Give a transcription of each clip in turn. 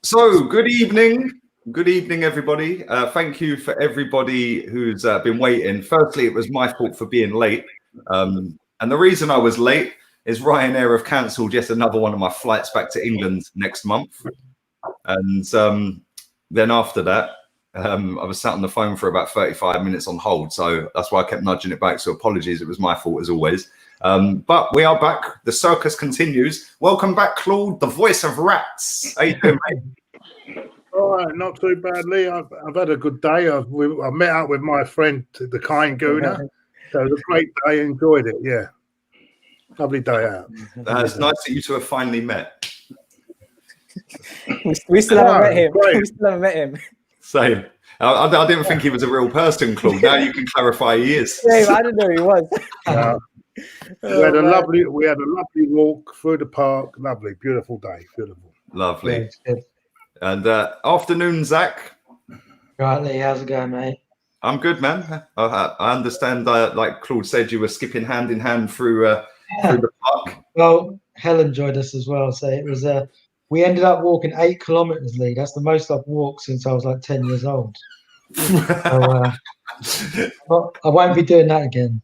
So, good evening. Good evening, everybody. Thank you for everybody who's been waiting. Firstly, it was my fault for being late. And the reason I was late is Ryanair have cancelled yet another one of my flights back to England next month. And then after that, I was sat on the phone for about 35 minutes on hold. So that's why I kept nudging it back. So apologies, it was my fault as always. But we are back. The circus continues. Welcome back, Claude, the voice of rats. How you doing, mate? All right, not too badly. I've had a good day. I met up with my friend, the kind Guna. So it was a great day. Enjoyed it. Yeah, lovely day out. It's nice that you two have finally met. We still haven't met him. We still haven't met him. Same. I didn't think he was a real person, Claude. Now you can clarify he is. Same. I didn't know he was. We had a lovely walk through the park. Lovely, beautiful day. Beautiful. Lovely. Yeah, and afternoon, Zach. Right, Lee, how's it going, mate? I'm good, man. I understand, like Claude said, you were skipping hand in hand through the park. Well, Helen joined us as well, so it was. We ended up walking 8 kilometers, Lee. That's the most I've walked since I was like 10 years old. So, well, I won't be doing that again.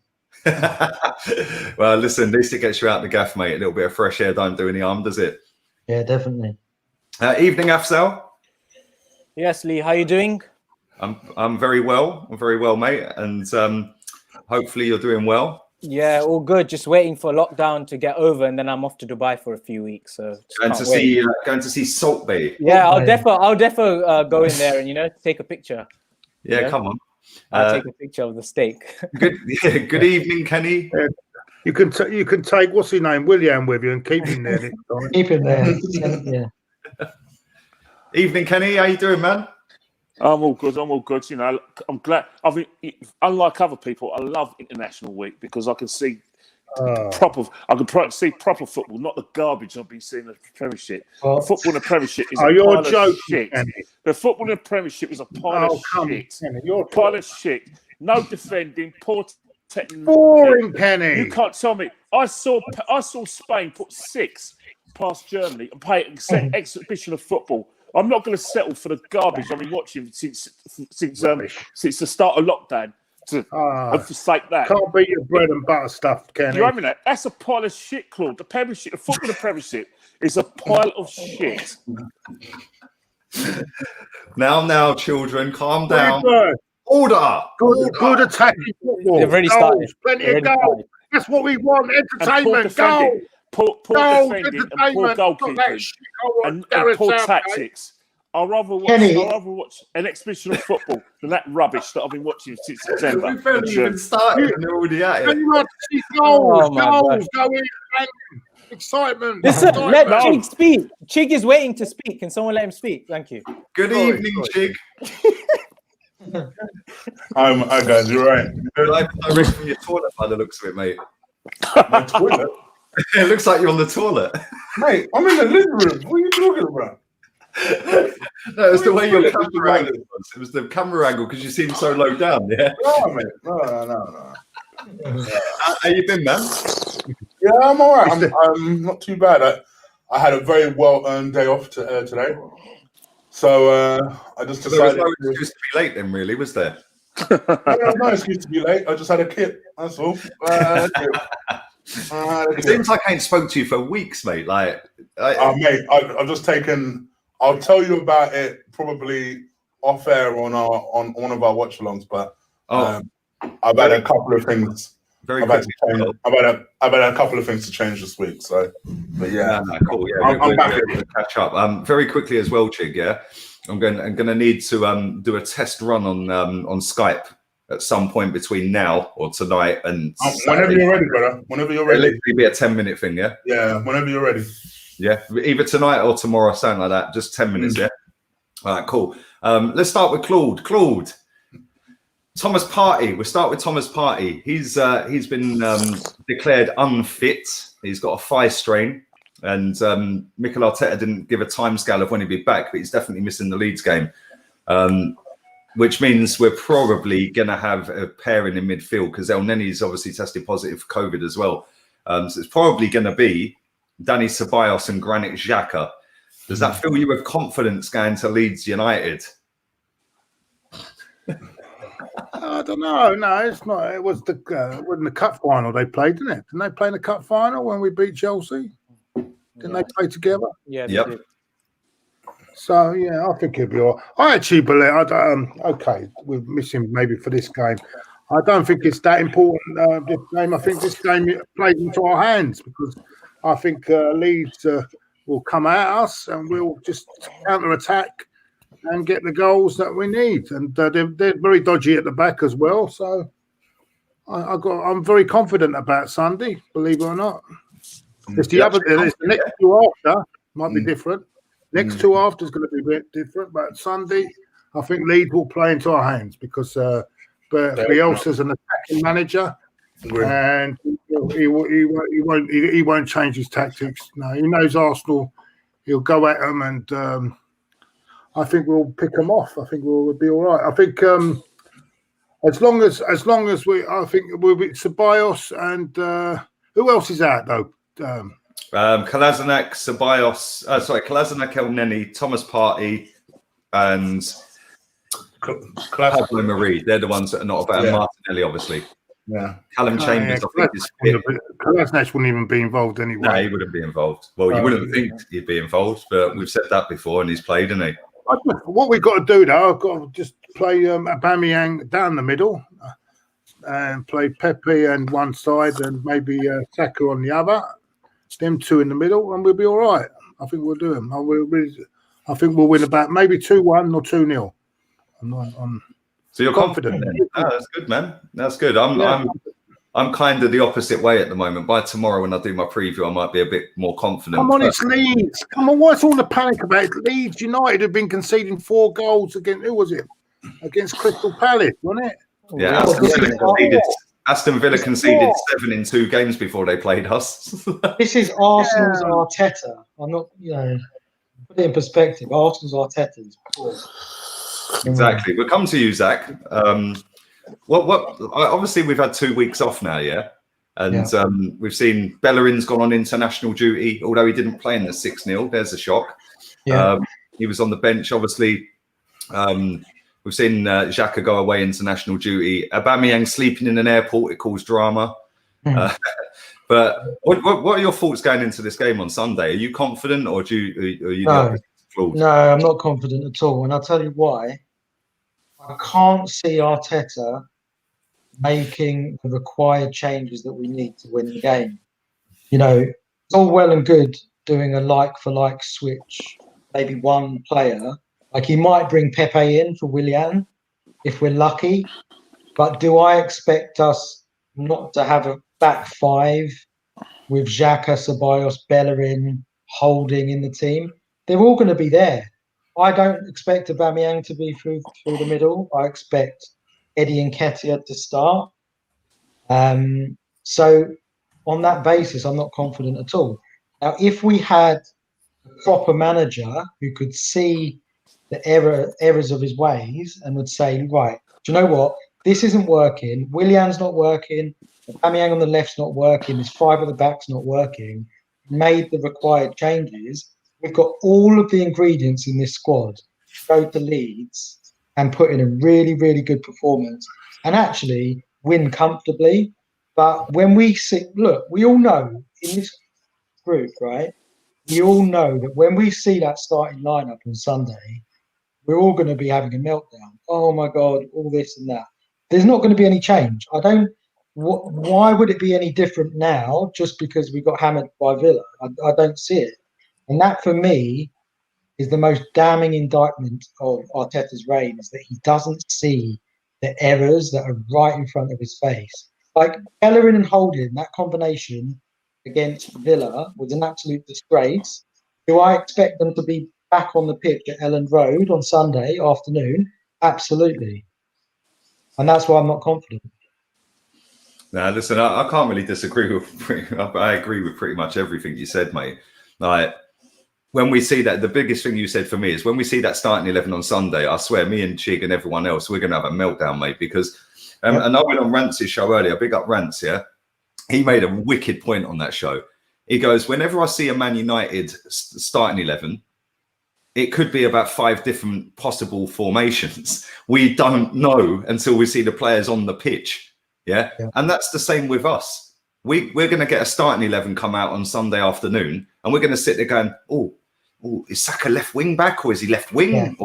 Well, listen, at least it gets you out the gaff, mate. A little bit of fresh air don't do any harm, does it? Yeah, definitely. Evening, Afzal. Yes, Lee. How you doing? I'm very well. I'm very well, mate. And hopefully you're doing well. Yeah, all good. Just waiting for lockdown to get over, and then I'm off to Dubai for a few weeks. So going to see Salt Bay. Yeah, I'll defo go in there and take a picture. Yeah, come on. I'll take a picture of the steak. Good evening, Kenny. You can take what's his name, William, with you and keep him there. Keep him there. Yeah. Evening, Kenny. How you doing, man? I'm all good. You know, I'm glad. Unlike other people, I love International Week because I can see proper football, not the garbage I've been seeing in the Premiership. The football in the Premiership is a pile of shit. Kenny. The football in the Premiership is a pile of shit. Pile of shit. No defending. Poor technique. Boring, Kenny. You can't tell me. I saw Spain put 6 past Germany and play an exhibition of football. I'm not going to settle for the garbage I've been watching since the start of lockdown. To forsake that. Can't beat your bread and butter stuff, Kenny. You're having that? That's a pile of shit, Claude. The Premiership, the football in the Premiership is a pile of shit. Now, children, calm down. Order. Good attacking football. They've already started. Plenty of goals. That's what we want. Entertainment. Goal. Poor defending and poor goalkeeping and poor tactics. I'd rather watch an exhibition of football than that rubbish that I've been watching since September. We've only even started and they're already at it. You want to see goals, go in, excitement. Listen, let Chig speak. Chig is waiting to speak. Can someone let him speak? Thank you. Good evening, Chig. Hi guys, you're right. Direct from your toilet by the looks of it, mate. My toilet? It looks like you're on the toilet. Mate, I'm in the living room. What are you talking about? No, it was the way your camera angle was. It was the camera angle because you seem so low down, yeah? No, mate. No. How you been, man? Yeah, I'm all right. I'm not too bad. I had a very well-earned day off today. So I just decided... There was no excuse to be late then, really, was there? There was no excuse to be late. I just had a kip, that's all. It seems like I ain't spoke to you for weeks, mate. Mate, I've just taken... I'll tell you about it probably off air on one of our watch-alongs, but I've had a couple of things. I've had a couple of things to change this week. So, but yeah, cool. Yeah, I'm back to catch up. Very quickly as well, Chig. Yeah, I'm going to need to do a test run on Skype at some point between now or tonight and whenever you're ready, brother. Whenever you're ready. It'll literally be a 10-minute thing. Yeah. Yeah, whenever you're ready. Yeah, either tonight or tomorrow, something like that. Just 10 minutes, yeah? All right, cool. Let's start with Claude. Claude, Thomas Partey. We'll start with Thomas Partey. He's been declared unfit. He's got a thigh strain. And Mikel Arteta didn't give a timescale of when he'd be back, but he's definitely missing the Leeds game. Which means we're probably going to have a pairing in midfield because El Neni's obviously tested positive for COVID as well. So it's probably going to be Dani Ceballos and Granit Xhaka. Does that fill you with confidence going to Leeds United? I don't know. No, it's not. It was wasn't the cup final they played, didn't it? Didn't they play in the cup final when we beat Chelsea? Didn't they play together? Yeah. Yep. So yeah, I think he'll be all right. I actually believe. Okay, we're missing maybe for this game. I don't think it's that important. This game. I think this game plays into our hands because I think Leeds will come at us and we'll just counter attack and get the goals that we need. And they're very dodgy at the back as well. So I'm very confident about Sunday, believe it or not. It's the next two after might be different. Next two after is going to be a bit different, but Sunday I think Leeds will play into our hands because Bielsa's an attacking manager, and he won't change his tactics. No, he knows Arsenal. He'll go at them, and I think we'll pick them off. I think we'll be all right. I think as long as I think we'll be Ceballos and who else is out though? Kolasinac, Ceballos, Kolasinac, Elneny, Thomas Partey, and Pablo Marie. They're the ones that are not about Martinelli, obviously. Yeah. Callum Chambers, I think, is fit. Kolasinac wouldn't even be involved anyway. No, he wouldn't be involved. Well, you wouldn't think he'd be involved, but we've said that before, and he's played, hasn't he? What we've got to do, though, I've got to just play Aubameyang down the middle and play Pepe on one side and maybe Saka on the other. Them two in the middle, and we'll be all right. I think we'll do them. I think we'll win about maybe 2-1 or 2-0. So you're confident then? Oh, that's good, man. That's good. I'm kind of the opposite way at the moment. By tomorrow, when I do my preview, I might be a bit more confident. Come on, it's Leeds. Come on, what's all the panic about? It's Leeds United have been conceding 4 goals against who was it? Against Crystal Palace, wasn't it? Yeah, Aston Villa conceded 7 in 2 games before they played us. This is Arsenal's Arteta. I'm not, put it in perspective. Arsenal's Arteta is poor. Exactly. We'll come to you, Zach. Obviously, we've had 2 weeks off now, and we've seen Bellerin's gone on international duty, although he didn't play in the 6-0. There's a shock. Yeah. He was on the bench, obviously. We've seen Xhaka go away international duty. Aubameyang sleeping in an airport, it caused drama. But what are your thoughts going into this game on Sunday? Are you confident, or are you No, I'm not confident at all. And I'll tell you why. I can't see Arteta making the required changes that we need to win the game. It's all well and good doing a like-for-like switch, maybe one player. Like he might bring Pepe in for Willian if we're lucky. But do I expect us not to have a back 5 with Xhaka, Ceballos, Bellerin, Holding in the team? They're all going to be there. I don't expect Aubameyang to be through the middle. I expect Eddie Nketiah to start. So on that basis, I'm not confident at all. Now, if we had a proper manager who could see the errors of his ways and would say, right, do you know what? This isn't working. Willian's not working. Aubameyang on the left's not working. His 5 at the back's not working. Made the required changes. We've got all of the ingredients in this squad to go to Leeds and put in a really, really good performance and actually win comfortably. But when we see, look, we all know in this group, right? We all know that when we see that starting lineup on Sunday, we're all going to be having a meltdown. Oh my God, all this and that. There's not going to be any change. Why would it be any different now just because we got hammered by Villa? I don't see it. And that, for me, is the most damning indictment of Arteta's reign, is that he doesn't see the errors that are right in front of his face. Like Bellerin and Holding, that combination against Villa was an absolute disgrace. Do I expect them to be back on the pitch at Elland Road on Sunday afternoon? Absolutely. And that's why I'm not confident. Now, listen, I can't really disagree with. I agree with pretty much everything you said, mate. Like, when we see that, the biggest thing you said for me is when we see that starting 11 on Sunday, I swear, me and Chig and everyone else, we're going to have a meltdown, mate. Because, and I went on Rance's show earlier, big up Rance, yeah? He made a wicked point on that show. He goes, whenever I see a Man United starting 11, it could be about 5 different possible formations. We don't know until we see the players on the pitch. Yeah. And that's the same with us. We're going to get a starting 11 come out on Sunday afternoon, and we're going to sit there going, oh, is Saka left wing back, or is he left wing,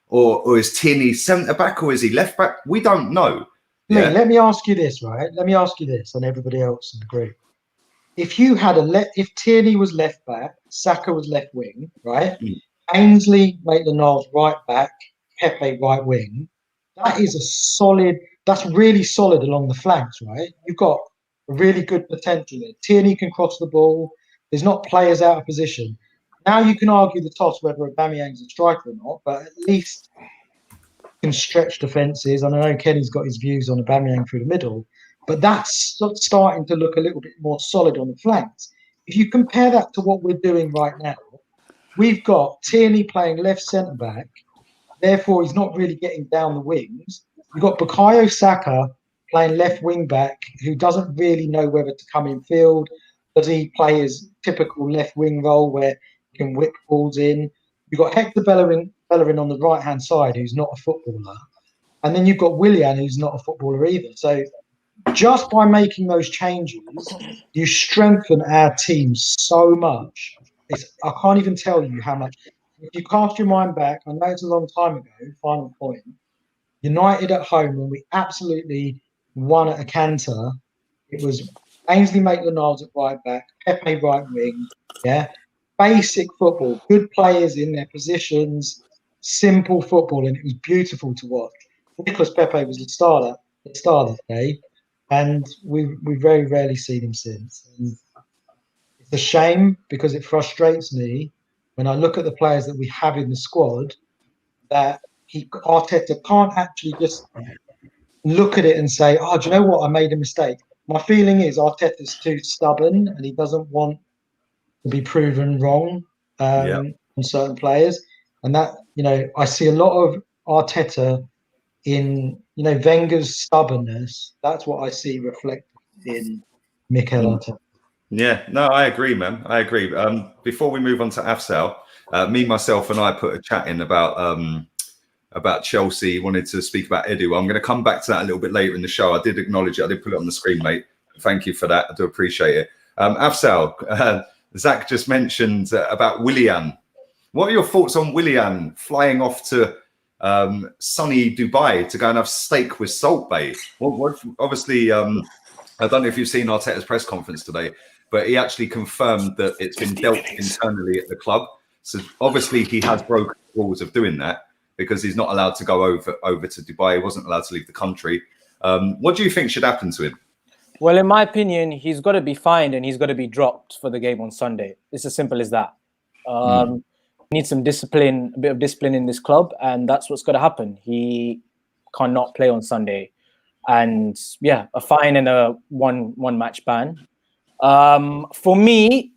or is Tierney centre back, or is he left back? We don't know. Lee, let me ask you this, right? Let me ask you this, and everybody else in the group. If you had if Tierney was left back, Saka was left wing, right? Ainsley, Maitland-Niles right back, Pepe right wing. That is a solid. That's really solid along the flanks, right? You've got a really good potential there. Tierney can cross the ball. There's not players out of position. Now you can argue the toss whether Aubameyang's a striker or not, but at least can stretch defences. And I know Kenny's got his views on Aubameyang through the middle, but that's starting to look a little bit more solid on the flanks. If you compare that to what we're doing right now, we've got Tierney playing left centre-back, therefore he's not really getting down the wings. You've got Bukayo Saka playing left wing-back, who doesn't really know whether to come in field. Does he play his typical left wing role where he can whip balls in? You've got Hector Bellerin on the right-hand side, who's not a footballer. And then you've got Willian, who's not a footballer either. So just by making those changes, you strengthen our team so much. I can't even tell you how much. If you cast your mind back, I know it's a long time ago, final point, United at home, when we absolutely won at a canter, it was Ainsley Maitland-Niles at right back, Pepe right wing, basic football, good players in their positions, simple football, and it was beautiful to watch. Nicolas Pepe was the star that day, and we very rarely seen him since. And it's a shame because it frustrates me when I look at the players that we have in the squad that Arteta can't actually just look at it and say, oh, do you know what? I made a mistake. My feeling is Arteta's too stubborn and he doesn't want to be proven wrong on certain players. And that, I see a lot of Arteta in, Wenger's stubbornness. That's what I see reflected in Mikel Arteta. Yeah, no, I agree, man. I agree. Before we move on to Afsal, me, myself, and I put a chat in about Chelsea. Wanted to speak about Edu. I'm going to come back to that a little bit later in the show. I did acknowledge it. I did put it on the screen, mate. Thank you for that. I do appreciate it. Afsal, Zach just mentioned about Willian. What are your thoughts on Willian flying off to sunny Dubai to go and have steak with Salt Bay? Obviously, I don't know if you've seen Arteta's press conference today, but he actually confirmed that it's been dealt internally at the club. So obviously he has broken the rules of doing that because he's not allowed to go over to Dubai. He wasn't allowed to leave the country. What do you think should happen to him? Well, in my opinion, he's got to be fined and he's got to be dropped for the game on Sunday. It's as simple as that. We need some discipline, a bit of discipline in this club, and that's what's got to happen. He cannot play on Sunday. And yeah, a fine and a one match ban. For me,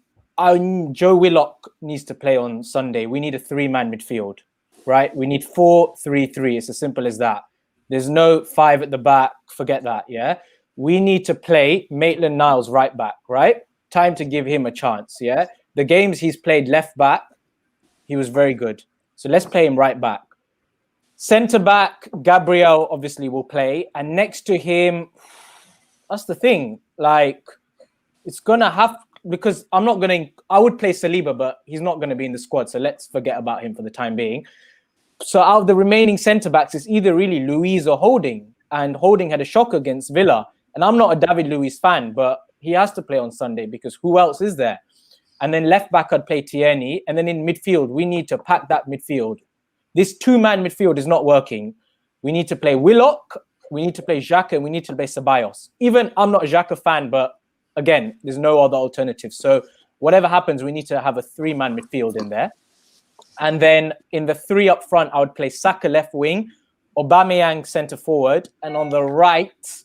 Joe Willock needs to play on Sunday. We need a 3-man midfield, right? We need 4-3-3. It's as simple as that. There's no 5 at the back. Forget that, yeah? We need to play Maitland-Niles right back, right? Time to give him a chance, yeah? The games he's played left back, he was very good. So let's play him right back. Centre back, Gabriel obviously will play. And next to him, that's the thing. Like, it's going to have, because I would play Saliba, but he's not going to be in the squad. So let's forget about him for the time being. So out of the remaining centre backs, it's either really Luiz or Holding. And Holding had a shock against Villa. And I'm not a David Luiz fan, but he has to play on Sunday because who else is there? And then left back, I'd play Tierney. And then in midfield, we need to pack that midfield. This 2-man midfield is not working. We need to play Willock, we need to play Xhaka, and we need to play Ceballos. Even I'm not a Xhaka fan, but again, there's no other alternative. So whatever happens, we need to have a 3-man midfield in there. And then in the 3 up front, I would play Saka left wing, Aubameyang centre forward, and on the right,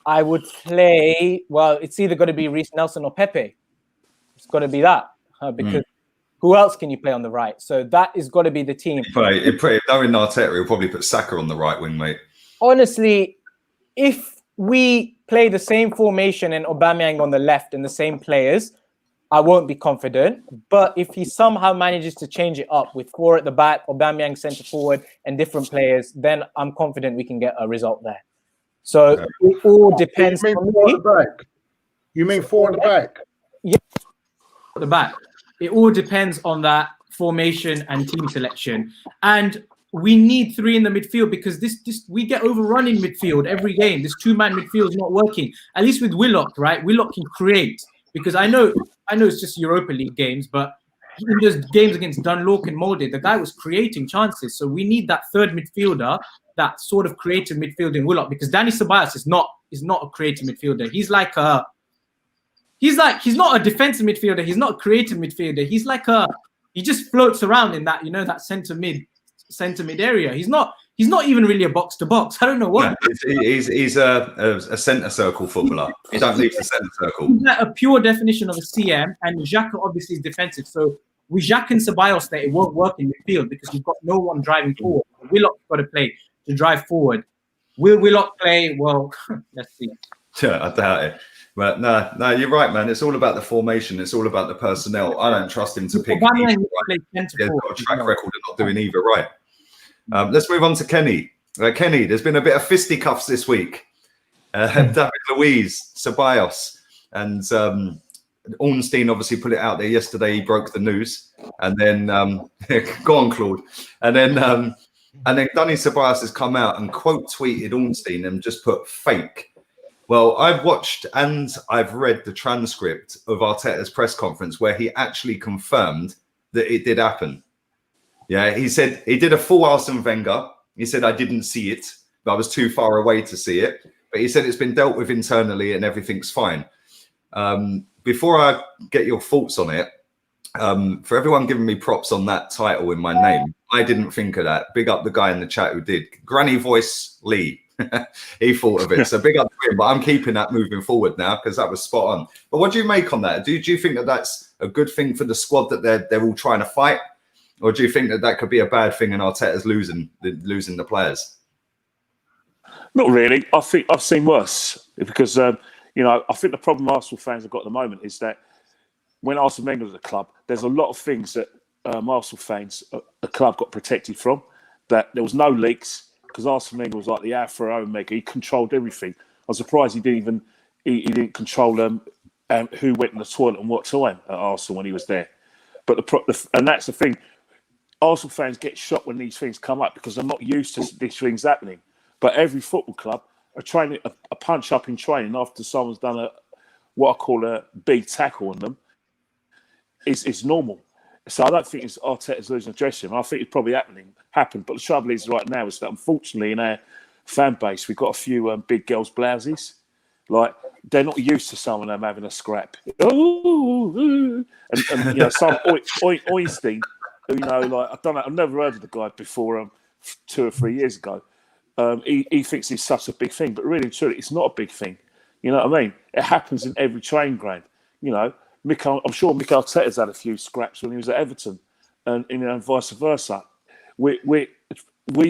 I would play, well, it's either going to be Reece Nelson or Pepe. It's got to be that because who else can you play on the right? So that is got to be the team. Knowing Arteta, he'll probably put Saka on the right wing, mate. Honestly, if we play the same formation and Aubameyang on the left and the same players, I won't be confident. But if he somehow manages to change it up with 4 at the back, Aubameyang centre forward, and different players, then I'm confident we can get a result there. So it all depends on me. 4 at the back? You mean 4 at the back? Yeah, at the back. It all depends on that formation and team selection. And we need 3 in the midfield, because this we get overrun in midfield every game. This 2-man midfield is not working. At least with Willock, right? Willock can create, because I know it's just Europa League games, but in those games against Dunlock and Molde, the guy was creating chances. So we need that third midfielder, that sort of creative midfielder in Willock, because Dani Ceballos is not a creative midfielder. He's not a defensive midfielder. He's not a creative midfielder. He just floats around in that, that centre mid area. He's not even really a box to box. I don't know what. Yeah, he's a centre circle footballer. He don't leave the centre circle. He's like a pure definition of a CM, and Xhaka obviously is defensive. So with Xhaka and Ceballos there, it won't work in midfield because you've got no one driving forward. Willock's got to play to drive forward. Will Willock play? Well, let's see. Yeah, I doubt it. But no, you're right, man. It's all about the formation. It's all about the personnel. I don't trust him to pick. He's got a track record of not doing either right. Let's move on to Kenny. Kenny, there's been a bit of fisticuffs this week. David Luiz, Ceballos, and Ornstein obviously put it out there yesterday. He broke the news, and then go on, Claude, and then Dani Ceballos has come out and quote tweeted Ornstein and just put fake. Well, I've watched and I've read the transcript of Arteta's press conference where he actually confirmed that it did happen. Yeah, he said he did a full Arsene Wenger. He said, I didn't see it, but I was too far away to see it. But he said it's been dealt with internally and everything's fine. Before I get your thoughts on it, for everyone giving me props on that title in my name, I didn't think of that. Big up the guy in the chat who did. Granny Voice Lee. He thought of it. So big up to him. But I'm keeping that moving forward now because that was spot on. But what do you make on that? Do you think that that's a good thing for the squad that they're all trying to fight? Or do you think that could be a bad thing and Arteta's losing the players? Not really. I think I've seen worse because, I think the problem Arsenal fans have got at the moment is that when Arsene Wenger was at the club, there's a lot of things that Arsenal fans, the club got protected from. That there was no leaks because Arsene Wenger was like the alpha and omega. He controlled everything. I'm surprised he didn't control who went in the toilet and what time at Arsenal when he was there. But and that's the thing. Arsenal fans get shocked when these things come up because they're not used to these things happening. But every football club are training a punch up in training after someone's done what I call a big tackle on them. It's normal. So I don't think it's Arteta's losing the dressing room. I think it's probably happened. But the trouble is right now is that unfortunately in our fan base we've got a few big girls' blouses. Like they're not used to some of them having a scrap. And some Ornstein. I don't know. I've never heard of the guy before. 2 or 3 years ago, he thinks it's such a big thing, but really and truly, it's not a big thing. You know what I mean? It happens in every training ground. I'm sure Mikel Arteta's had a few scraps when he was at Everton, and vice versa. We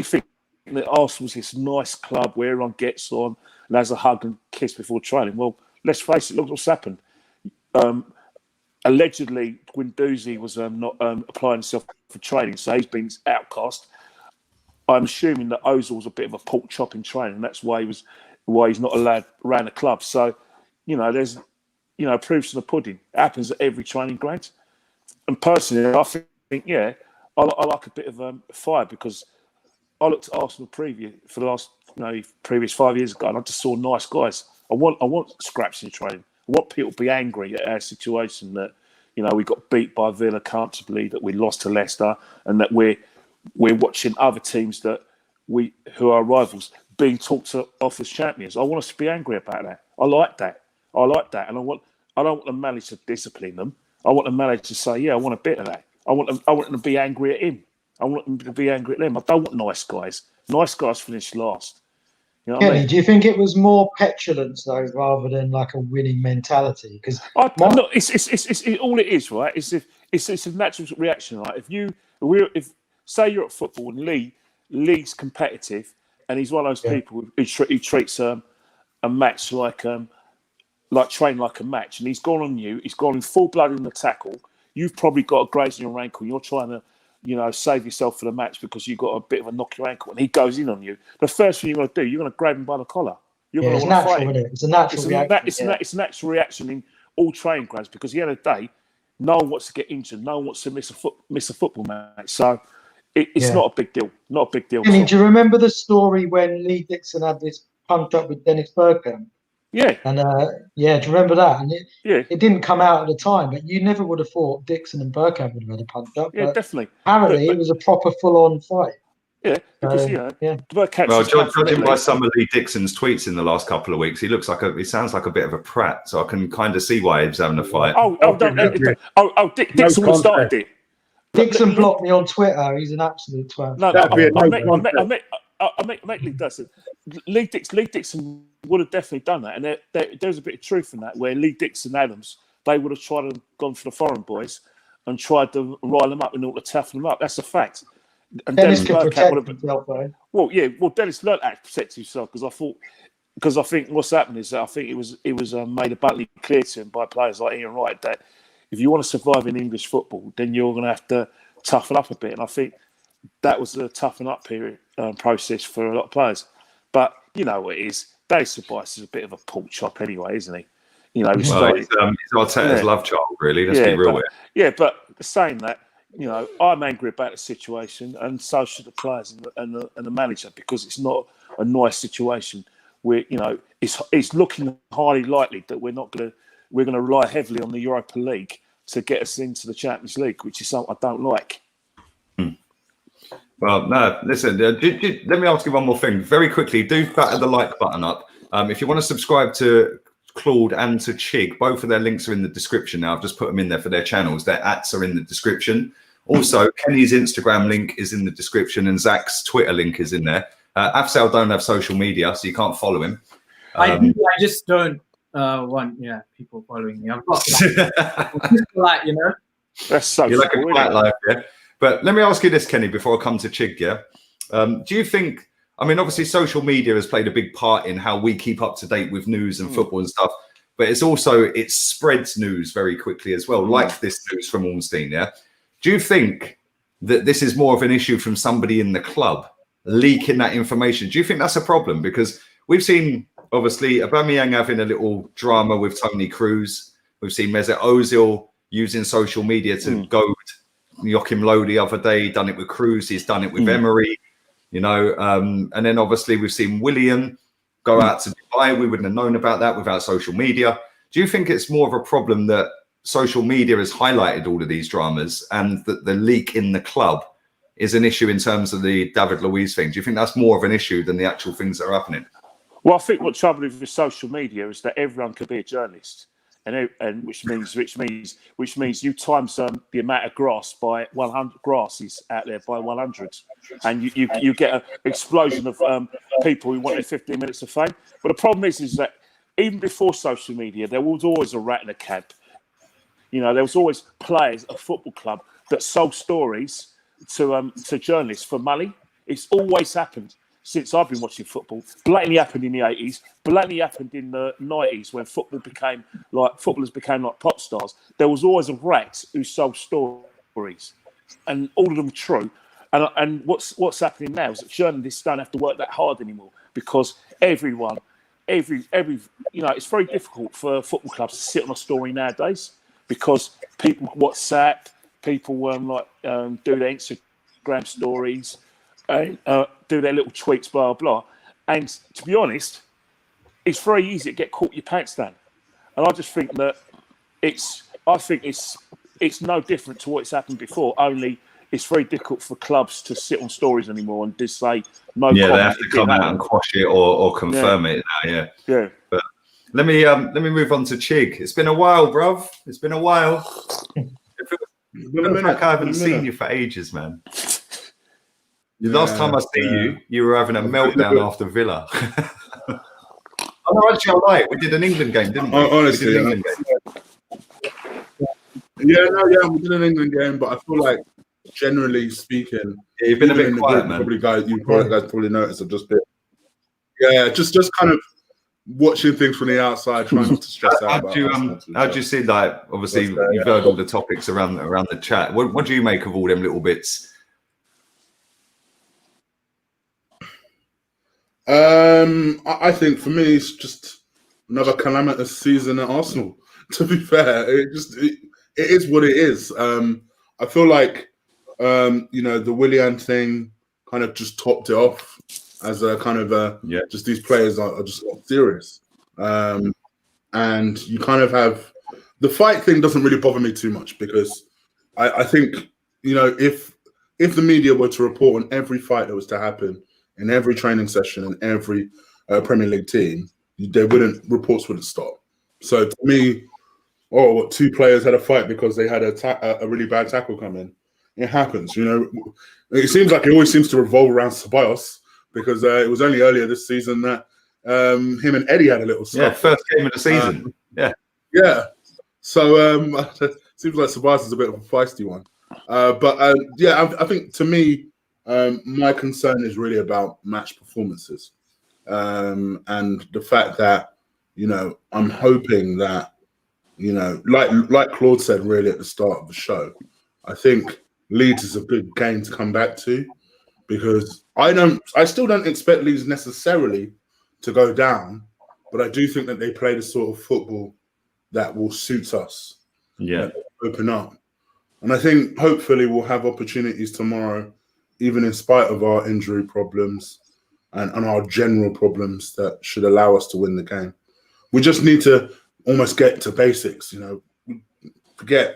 think that Arsenal's this nice club where everyone gets on and has a hug and kiss before training. Well, let's face it. Look what's happened. Allegedly, Guendouzi was not applying himself for training, so he's been outcast. I'm assuming that Ozil was a bit of a pork chop in training. That's why he's not allowed around the club. So, there's proofs in the pudding. It happens at every training ground. And personally, I think, I like a bit of fire because I looked at Arsenal preview for the last, previous 5 years ago, and I just saw nice guys. I want scraps in training. I want people to be angry at our situation that, we got beat by Villa comfortably, that we lost to Leicester, and that we're watching other teams who are rivals being talked off as champions. I want us to be angry about that. I like that, and I don't want the manager to discipline them. I want the manager to say, I want a bit of that. I want them to be angry at him. I want them to be angry at them. I don't want nice guys. Nice guys finish last. You know what I mean? Do you think it was more petulance though, rather than like a winning mentality? Because it's all it is, right? It's a natural reaction, right? If say you're at football and Lee's competitive, and he's one of those people who treats a match like like train like a match, and he's gone on you. He's gone in full blood in the tackle. You've probably got a graze in your ankle. You're trying to, save yourself for the match because you've got a bit of a knock your ankle, and he goes in on you. The first thing you're going to do, you're going to grab him by the collar. You're going to want to fight him. It's a natural reaction. It's a natural reaction in all training grounds because at the end of the day, no one wants to get injured. No one wants to miss a football match. So it's not a big deal. Not a big deal. I mean, do you remember the story when Lee Dixon had this punched up with Dennis Bergkamp? Yeah. And do you remember that? And it didn't come out at the time, but you never would have thought Dixon and Bergkamp would have had a punch up. Yeah, definitely. Apparently, it was a proper full-on fight. Yeah, because judging by some of Lee Dixon's tweets in the last couple of weeks, he sounds like a bit of a prat. So I can kind of see why he was having a fight. Dixon started it. Dixon blocked me on Twitter. He's an absolute twat. No, I make Lee Dixon. Lee Dixon would have definitely done that, and there's a bit of truth in that. Where Lee Dixon Adams, they would have tried to gone for the foreign boys and tried to rile them up in order to toughen them up. That's a fact. And Dennis could protect himself, though. Well, Dennis learned how to protect himself because I think what's happened is that I think it was made abundantly clear to him by players like Ian Wright that if you want to survive in English football, then you're going to have to toughen up a bit. And I think that was the toughen up period process for a lot of players. But you know what it is. Dave Ceballos is a bit of a pork chop anyway, isn't he? He's Arteta's love child, really. Let's be real with it. But saying that, I'm angry about the situation, and so should the players and the manager, because it's not a nice situation. Where it's looking highly likely that we're going to rely heavily on the Europa League to get us into the Champions League, which is something I don't like. Well, no, listen, let me ask you one more thing. Very quickly, do batter the like button up. If you want to subscribe to Claude and to Chig, both of their links are in the description now. I've just put them in there for their channels. Their ats are in the description. Also, Kenny's Instagram link is in the description and Zach's Twitter link is in there. Afsal don't have social media, so you can't follow him. I just don't want people following me. I've got That's so you're like a quiet life, yeah. But let me ask you this, Kenny, before I come to Chig, yeah? Do you think, obviously social media has played a big part in how we keep up to date with news and football and stuff, but it spreads news very quickly as well, like this news from Ornstein, yeah? Do you think that this is more of an issue from somebody in the club leaking that information? Do you think that's a problem? Because we've seen, obviously, Aubameyang having a little drama with Tony Cruz. We've seen Mesut Ozil using social media to goad Joachim Low the other day. Done it with Cruz. He's done it with Emery. And then obviously we've seen Willian go out to Dubai. We wouldn't have known about that without social media. Do you think it's more of a problem that social media has highlighted all of these dramas and that the leak in the club is an issue in terms of the David Luiz thing? Do you think that's more of an issue than the actual things that are happening? Well, I think what trouble with social media is that everyone can be a journalist, and which means you times the amount of grass by 100 grasses out there by 100, and you get an explosion of people who want their 15 minutes of fame. But the problem is that even before social media, there was always a rat in a cab. There was always players at a football club that sold stories to journalists for money. It's always happened since I've been watching football. Blatantly happened in the 80s. Blatantly happened in the 90s when footballers became like pop stars. There was always a rat who sold stories, and all of them were true. And what's happening now is that journalists don't have to work that hard anymore, because it's very difficult for football clubs to sit on a story nowadays, because people WhatsApp, people do their Instagram stories, and do their little tweets, blah blah. And to be honest, it's very easy to get caught your pants down. And I just think that it's no different to what's happened before. Only it's very difficult for clubs to sit on stories anymore and just say no. Yeah, they have to come out and quash it or confirm it now. Yeah. But let me move on to Chig. It's been a while, bruv. It's been a while. I haven't seen you for ages, man. The last time I see you were having a meltdown after Villa. Actually, I lied. We did an England game, didn't we? Honestly, we did an England game, but I feel like, generally speaking, you've been a bit quiet, man. You guys probably noticed I've just been, just kind of watching things from the outside, trying not to stress out. How do you see, like, obviously you've heard all the topics around the chat. What do you make of all them little bits? I think for me, it's just another calamitous season at Arsenal. To be fair, it is what it is. I feel like the Willian thing kind of just topped it off as a kind of just these players are just not serious. And you kind of have the fight thing doesn't really bother me too much because I think if the media were to report on every fight that was to happen in every training session and every Premier League team, reports wouldn't stop. So to me, two players had a fight because they had a really bad tackle come in. It happens, It seems like it always seems to revolve around Ceballos because it was only earlier this season that him and Eddie had a little stuff. Yeah, first game of the season. Yeah. So it seems like Ceballos is a bit of a feisty one. I think to me, my concern is really about match performances, and the fact that I'm hoping that like Claude said really at the start of the show, I think Leeds is a good game to come back to because I still don't expect Leeds necessarily to go down, but I do think that they play the sort of football that will suit us. Yeah, open up, and I think hopefully we'll have opportunities tomorrow, even in spite of our injury problems and our general problems that should allow us to win the game. We just need to almost get to basics, forget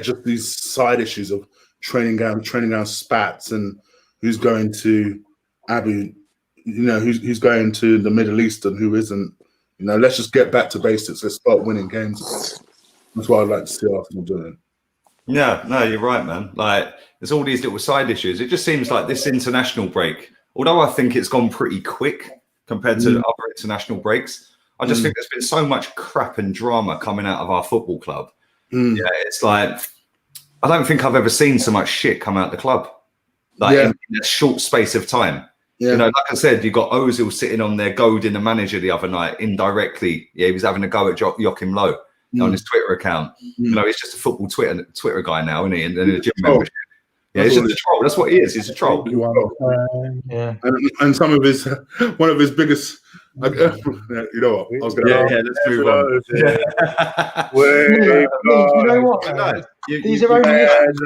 just these side issues of training down spats and who's going to Abu, who's going to the Middle East and who isn't. Let's just get back to basics. Let's start winning games. That's what I'd like to see Arsenal doing. Yeah, no, you're right, man. Like, there's all these little side issues. It just seems like this international break, although I think it's gone pretty quick compared to other international breaks, I just think there's been so much crap and drama coming out of our football club. Yeah, it's like, I don't think I've ever seen so much shit come out the club, in a short space of time. Yeah. Like I said, you got Ozil sitting on there goading the manager the other night indirectly. Yeah, he was having a go at Joachim Low on his Twitter account. He's just a football Twitter guy now, isn't he? And a gym membership. Yeah, he's just a troll. That's what he is. He's a troll. Yeah. And some of his one of his biggest. You know what? I was going to. Yeah, let's move on. You know what? These are only issues.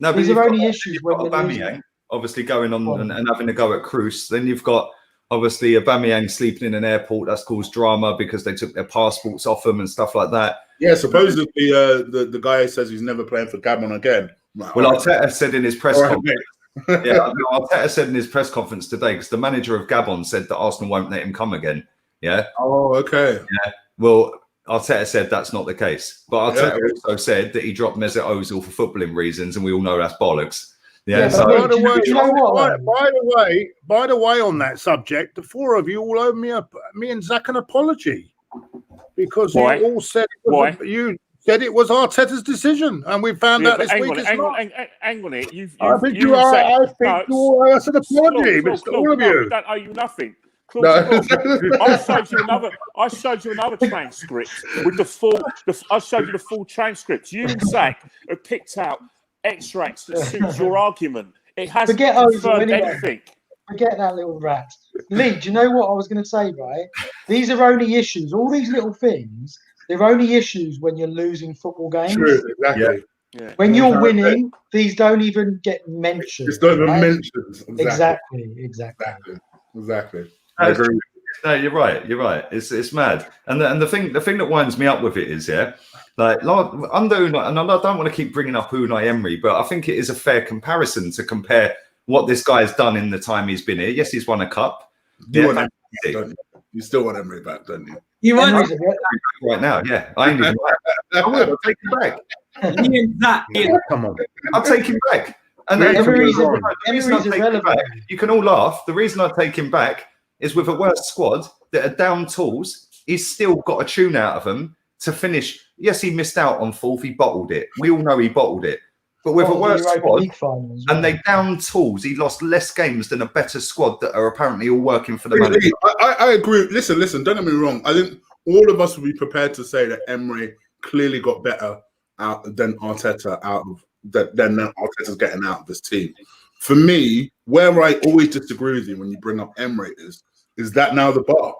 No, these are only issues when Aubameyang obviously going on and having a go at Cruz. Then you've got obviously Aubameyang sleeping in an airport. That's caused drama because they took their passports off them and stuff like that. Yeah, supposedly the guy says he's never playing for Gabon again. Well, Arteta said in his press conference. Arteta said in his press conference today because the manager of Gabon said that Arsenal won't let him come again. Yeah. Oh, okay. Yeah. Well, Arteta said that's not the case, but Arteta also said that he dropped Mesut Ozil for footballing reasons, and we all know that's bollocks. Yeah. So, by the way, on that subject, the four of you all owe me and Zach an apology because you all said you said it was Arteta's decision, and we found out this week it's not. Hang on it. I think you are. I think you all owe us an apology, all of you. We don't owe you nothing. I showed you another transcript with the full. I showed you the full transcript. You and Zach have picked out extracts that suits your argument. It hasn't confirmed anything. Forget that little rat. Lee, do you know what I was going to say? Right, these are only issues. All these little things, they're only issues when you're losing football games. True, exactly. Yeah. When you're winning, these don't even get mentioned. It's not even mentioned. Exactly. I agree. No, you're right. It's mad. And the thing that winds me up with it is, under Unai, and I don't want to keep bringing up Unai Emery, but I think it is a fair comparison to compare what this guy's done in the time he's been here. Yes, he's won a cup. You still want Emery back, don't you? You want right now? Yeah, I ain't even I would. I'll take him back. Come on, I'll take him back. And you can all laugh. The reason I take him back is with a worse squad that are down tools, he's still got a tune out of them to finish. Yes, he missed out on fourth. He bottled it. We all know he bottled it. but with a the worse Europa squad, League final as and well. they down tools. He lost less games than a better squad that are apparently all working for the manager. I agree. Listen. Don't get me wrong. I think all of us would be prepared to say that Emery clearly got better than Arteta than Arteta's getting out of this team. For me, where I always disagree with you when you bring up Emery is that now the bar.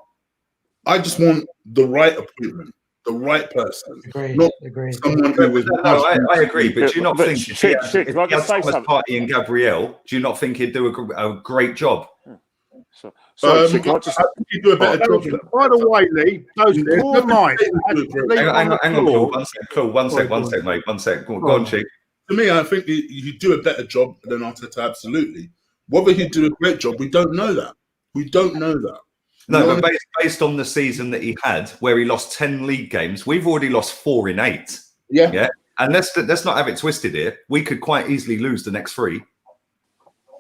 I just want the right appointment, the right person. Agreed. Someone who was. No, I agree, but do you not think if he had Thomas something? Partey and Gabriel, do you not think he'd do a great job? I think he'd do a better job. By the way, Lee, those poor mites. Hang on, Claude. One sec, mate. One sec. Go on, Chick. To me, I think he'd do a better job than Arteta, absolutely. Whether he'd do a great job, we don't know that. No, but based on the season that he had, where he lost 10 league games, we've already lost 4 in 8. Yeah. And let's not have it twisted here. We could quite easily lose the next 3.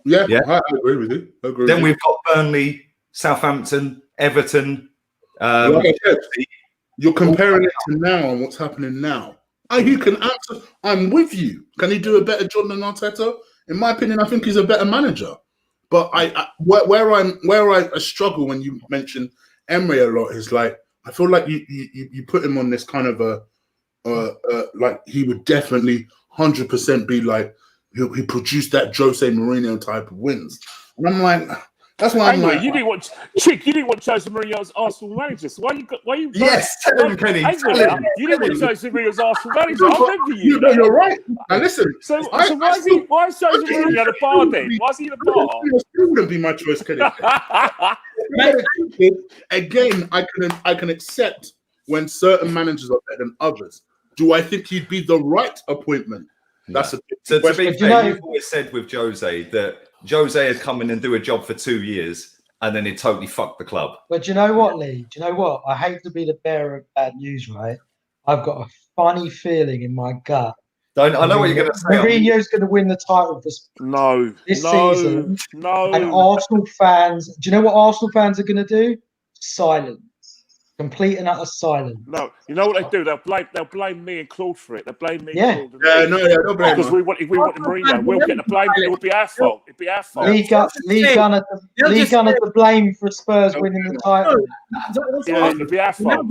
Yeah. I agree with you. Then we've got Burnley, Southampton, Everton. Like I said, you're comparing it to now and what's happening now. You can answer. I'm with you. Can he do a better job than Arteta? In my opinion, I think he's a better manager. But where I struggle when you mention Emery a lot is like I feel like you put him on this kind of like he would definitely 100% be like he produced that Jose Mourinho type of wins, and I'm like. That's why I'm like, you didn't want Jose Mourinho as Arsenal manager. So why you? Yes, tell him, Kenny. You didn't want Jose Mourinho as Arsenal manager. I remember you. No, you're right. Now listen. So why is Jose Mourinho at a bar then? Why is he at a bar? Still wouldn't be my choice, Kenny. Again, I can accept when certain managers are better than others. Do I think he'd be the right appointment? That's a so to be fair, you've always said with Jose that Jose had come in and do a job for 2 years and then it totally fucked the club. But do you know what, Lee? Do you know what? I hate to be the bearer of bad news, right? I've got a funny feeling in my gut. I know what you're going to say. Mourinho's going to win the title this season. No. And Arsenal fans, do you know what Arsenal fans are going to do? Silence. Complete and utter silence. No, you know what they do? They'll blame me and Claude for it. They'll blame me. Yeah. And Claude don't blame because if we want the Mourinho, we'll get the blame. It would be our fault. It'd be our fault. Lee Gunner to blame for Spurs winning the title. Yeah, it'd be our fault.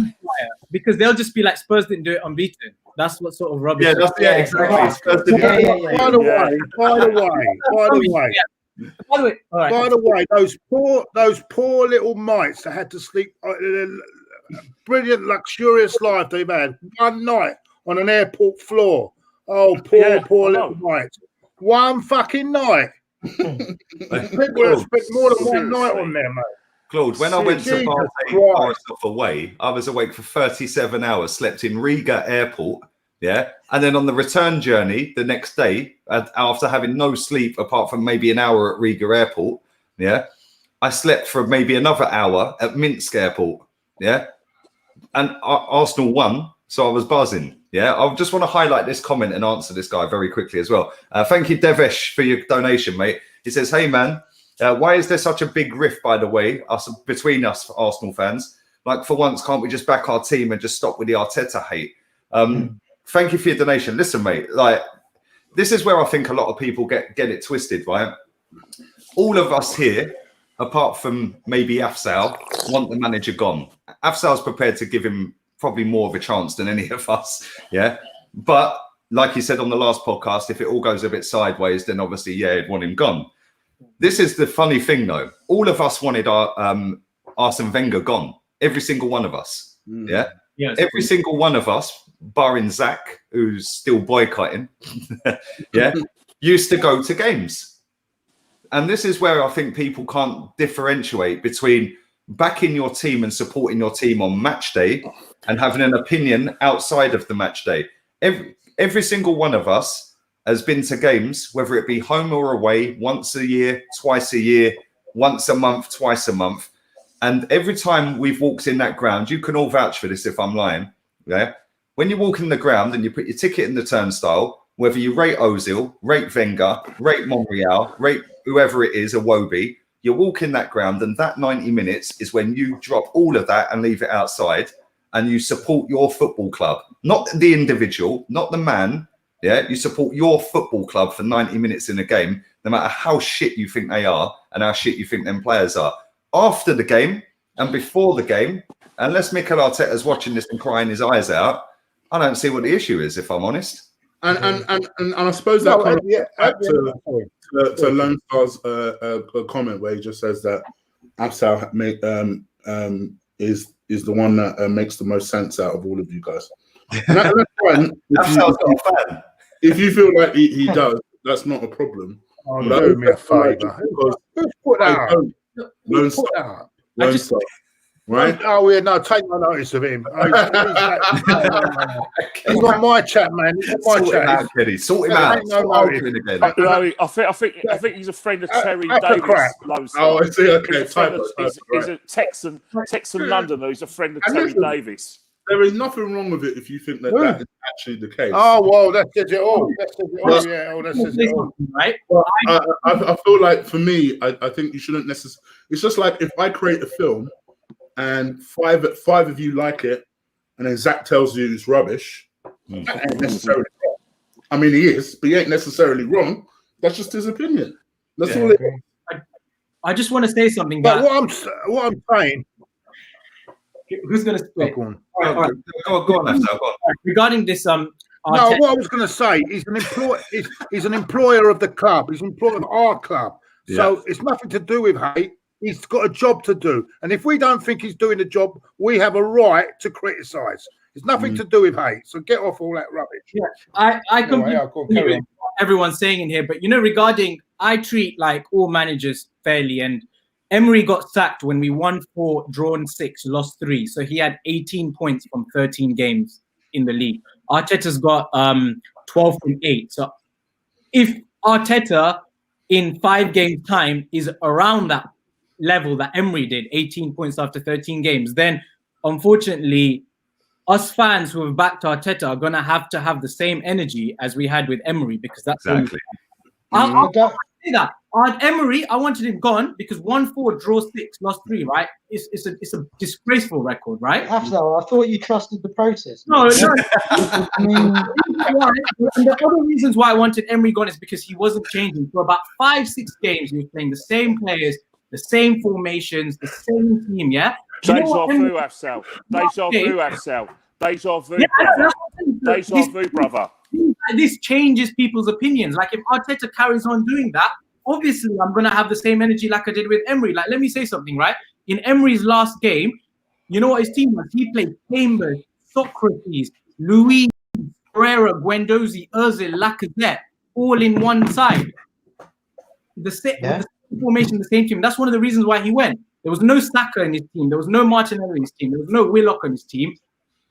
Because they'll just be like, Spurs didn't do it unbeaten. That's what sort of rubbish. Yeah, exactly. By the way, those poor little mites that had to sleep. Brilliant, luxurious life they've had. One night on an airport floor. Oh, poor little mites. One fucking night. People have spent more than one night on there, mate. Claude, when I went to Borisov away, I was awake for 37 hours, slept in Riga airport, and then on the return journey the next day, after having no sleep apart from maybe an hour at Riga airport, I slept for maybe another hour at Minsk airport, and Arsenal won, so I was buzzing. I just want to highlight this comment and answer this guy very quickly as well. Thank you, Devesh, for your donation, mate. He says, hey, man, why is there such a big rift, by the way, between us Arsenal fans? Like, for once, can't we just back our team and just stop with the Arteta hate? Thank you for your donation. Listen, mate, like, this is where I think a lot of people get it twisted, right? All of us here, apart from maybe Afzal, want the manager gone. Afzal's prepared to give him probably more of a chance than any of us, But like you said on the last podcast, if it all goes a bit sideways, then obviously, I'd want him gone. This is the funny thing, though. All of us wanted our Arsene Wenger gone. Every single one of us, Yes. Every single one of us, barring Zach, who's still boycotting, used to go to games. And this is where I think people can't differentiate between backing your team and supporting your team on match day and having an opinion outside of the match day. Every single one of us has been to games, whether it be home or away, once a year, twice a year, once a month, twice a month. And every time we've walked in that ground, you can all vouch for this if I'm lying, when you walk in the ground and you put your ticket in the turnstile, whether you rate Ozil, rate Wenger, rate Monreal, rate whoever it is, a Wobie, you walk in that ground and that 90 minutes is when you drop all of that and leave it outside and you support your football club, not the individual, not the man, Yeah, you support your football club for 90 minutes in a game, no matter how shit you think they are and how shit you think them players are. After the game and before the game, unless Mikel Arteta's watching this and crying his eyes out, I don't see what the issue is, if I'm honest. And I suppose that kind of back to Lone Star's comment where he just says that Afsal is the one that makes the most sense out of all of you guys. And that's fine. If you feel like he does, that's not a problem. Oh, do me a favour. Who's put that up? Lone Star. Lone Star. Right? Oh, yeah, no, take no notice of him. He's on my chat, man. He's on my chat. Sort him out. I think he's a friend of Terry Davis. Oh, I see. Okay, he's a Texan Londoner who's a friend of Terry Davis. There is nothing wrong with it if you think that that is actually the case. Oh, well, that says it all. That says it all. Yeah, that says it all. Right? Well, I feel like for me, I think you shouldn't necessarily. It's just like if I create a film and five of you like it, and then Zach tells you it's rubbish. That ain't necessarily wrong. I mean, he is, but he ain't necessarily wrong. That's just his opinion. That's all it is. I just want to say something. But what I'm saying. Who's going to speak? Go on. Regarding this, no, what I was going to say, he's an employer of the club. He's an employer of our club. So it's nothing to do with hate. He's got a job to do. And if we don't think he's doing the job, we have a right to criticise. It's nothing to do with hate. So get off all that rubbish. Yeah, I completely agree with what everyone's saying in here. But, regarding, I treat like all managers fairly. And Emery got sacked when we won 4, drawn 6, lost 3. So he had 18 points from 13 games in the league. Arteta's got 12.8. So if Arteta in 5 games' time is around that level that Emery did, 18 points after 13 games, then unfortunately, us fans who have backed Arteta are going to have the same energy as we had with Emery, because that's exactly. I'll say that. Emery, I wanted him gone because 1-4, draw 6, lost 3, right? It's a disgraceful record, right? After, I thought you trusted the process. No. I mean, and the other reasons why I wanted Emery gone is because he wasn't changing. For about 5-6 games, he was playing the same players, the same formations, the same team, yeah? Deja vu, Afsal. Deja vu, Afsal. Deja vu, brother. Deja vu, brother. This changes people's opinions. Like, if Arteta carries on doing that, obviously I'm going to have the same energy like I did with Emery. Like, let me say something, right? In Emery's last game, you know what his team was? He played Chambers, Socrates, Luis, Pereira, Guendouzi, Ozil, Lacazette, all in one side. The same formation, the same team. That's one of the reasons why he went. There was no Saka in his team. There was no Martinelli in his team. There was no Willock on his team.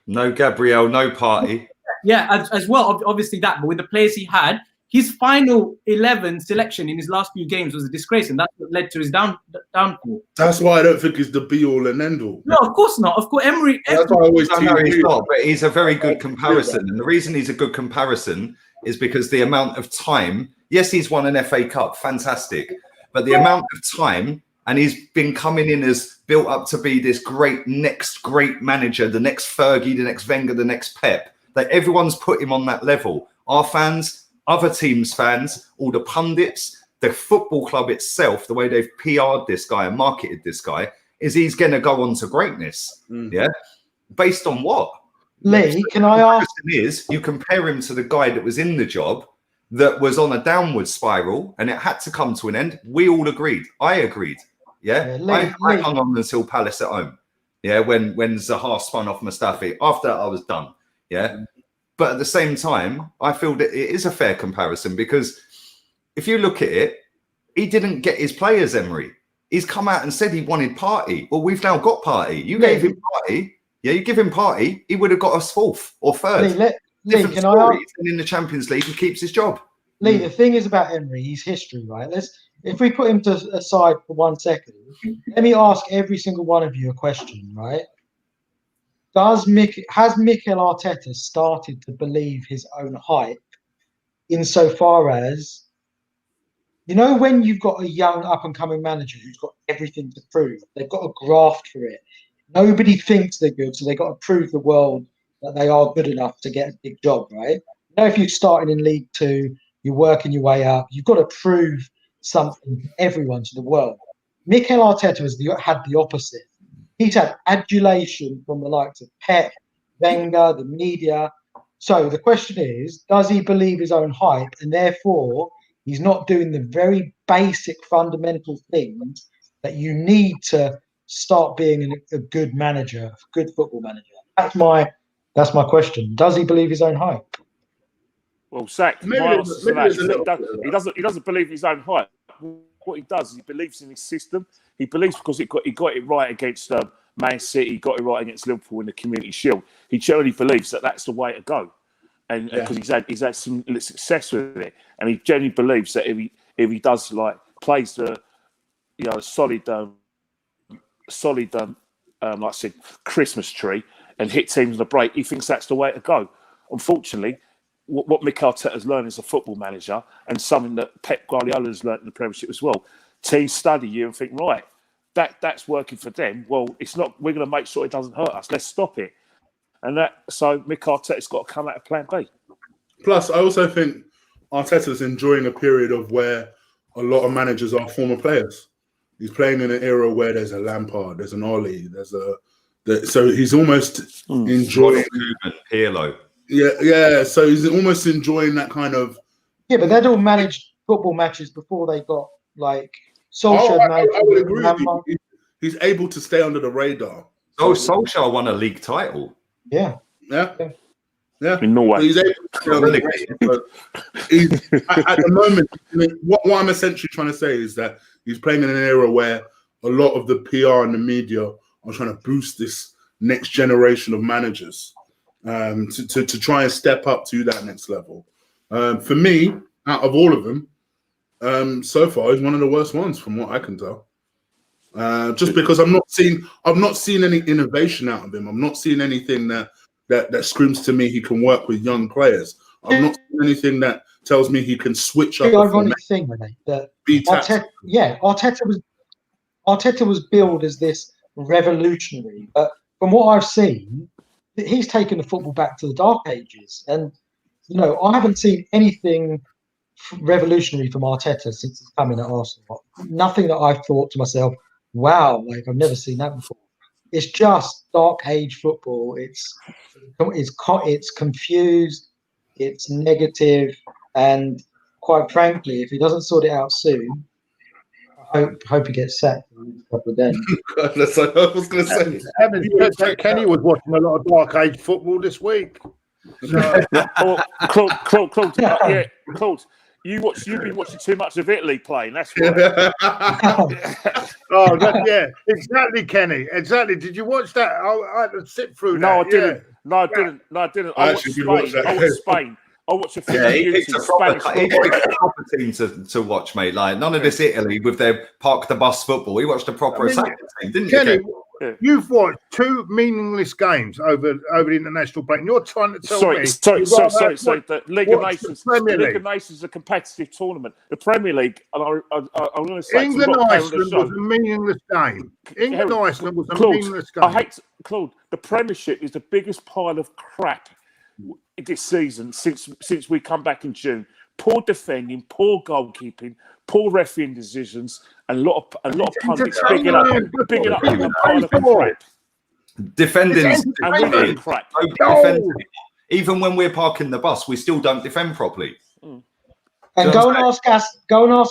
No Gabriel, no Party. Yeah, as well, obviously that. But with the players he had, his final 11 selection in his last few games was a disgrace, and that's what led to his downfall. That's why I don't think it's the be-all and end-all. No, of course not. Of course, Emery... That's why I always he's not, but he's a very good comparison. And the reason he's a good comparison is because the amount of time... Yes, he's won an FA Cup, fantastic. But the amount of time... And he's been coming in as built up to be this next great manager, the next Fergie, the next Wenger, the next Pep. That everyone's put him on that level. Our fans, other teams' fans, all the pundits, the football club itself, the way they've PR'd this guy and marketed this guy, is he's going to go on to greatness. Yeah? Based on what? Lee, can I ask? You compare him to the guy that was in the job, that was on a downward spiral, and it had to come to an end. We all agreed. I agreed. Yeah, I hung on until Palace at home. Yeah, when Zaha spun off Mustafi. After that, I was done. Yeah, but at the same time, I feel that it is a fair comparison, because if you look at it, he didn't get his players, Emery. He's come out and said he wanted Party. Well, we've now got Party. You gave him Party. Yeah, you give him Party, he would have got us 4th or 3rd. Lee, can I ask? And in the Champions League, he keeps his job. Lee, the thing is about Emery, he's history, right? If we put him aside for 1 second, let me ask every single one of you a question, right? Has Mikel Arteta started to believe his own hype, insofar as, when you've got a young up-and-coming manager who's got everything to prove, they've got a graft for it. Nobody thinks they're good, so they've got to prove the world that they are good enough to get a big job, right? if you're starting in League Two, you're working your way up. You've got to prove something to everyone, to the world. Mikel Arteta had the opposite. He's had adulation from the likes of Pep, Wenger, the media. So the question is, does he believe his own hype, and therefore he's not doing the very basic fundamental things that you need to start being a good manager, a good football manager? That's my question. Does he believe his own hype? Well, Zach, my answer to that is that he doesn't believe his own hype. What he does is he believes in his system. He believes because he got it right against Man City, he got it right against Liverpool in the Community Shield. He generally believes that that's the way to go, and because he's had some success with it, and he generally believes that if he does plays the solid like I said, Christmas tree and hit teams on the break, he thinks that's the way to go. Unfortunately, what Mikel Arteta has learned as a football manager, and something that Pep Guardiola has learned in the Premiership as well, teams study you and think, right, that's working for them. Well, it's not. We're going to make sure it doesn't hurt us. Let's stop it. And so Mikel Arteta's got to come out of Plan B. Plus, I also think Arteta's enjoying a period of where a lot of managers are former players. He's playing in an era where there's a Lampard, there's an Ollie, so he's almost enjoying Pirlo. Yeah. So he's almost enjoying that kind of. Yeah, but they'd all managed football matches before they got Solskjaer. I would agree with you. He's able to stay under the radar. Oh, Solskjaer won a league title. Yeah. In Norway. He's able to stay under the radar. At the moment, what I'm essentially trying to say is that he's playing in an era where a lot of the PR and the media are trying to boost this next generation of managers to try and step up to that next level. For me, out of all of them, so far he's one of the worst ones from what I can tell. Just because I've not seen any innovation out of him. I'm not seeing anything that screams to me he can work with young players. I've not seen anything that tells me he can switch up. The ironic thing, Renee, that Arteta was billed as this revolutionary, but from what I've seen, he's taken the football back to the dark ages, and I haven't seen anything revolutionary from Arteta since he's come in at Arsenal. Nothing that I've thought to myself, wow, I've never seen that before. It's just dark age football. It's confused, it's negative, and quite frankly, if he doesn't sort it out soon, I hope he gets sacked in a couple of days. That's what I was going to say. Kenny was watching a lot of dark age football this week. Claude, you've been watching too much of Italy playing. That's why. Exactly, Kenny. Exactly. Did you watch that? I had to sit through that. I didn't. I watched Spain. I watched a few he picked a proper team to watch, mate. Like none of this Italy with their park the bus football. He watched a proper team, didn't Kenny, you? You've watched two meaningless games over the international break, and you're trying to tell me. Sorry. The League of Nations is a competitive tournament. The Premier League, and I'm going to say, England-Iceland was a meaningless game. England-Iceland was a meaningless game. I hate Claude. The Premiership is the biggest pile of crap this season since we come back in June. Poor defending, poor goalkeeping, poor refereeing decisions, and a lot of pundits bigging up the pile of crap. Defending crap. Even when we're parking the bus, we still don't defend properly. And go and ask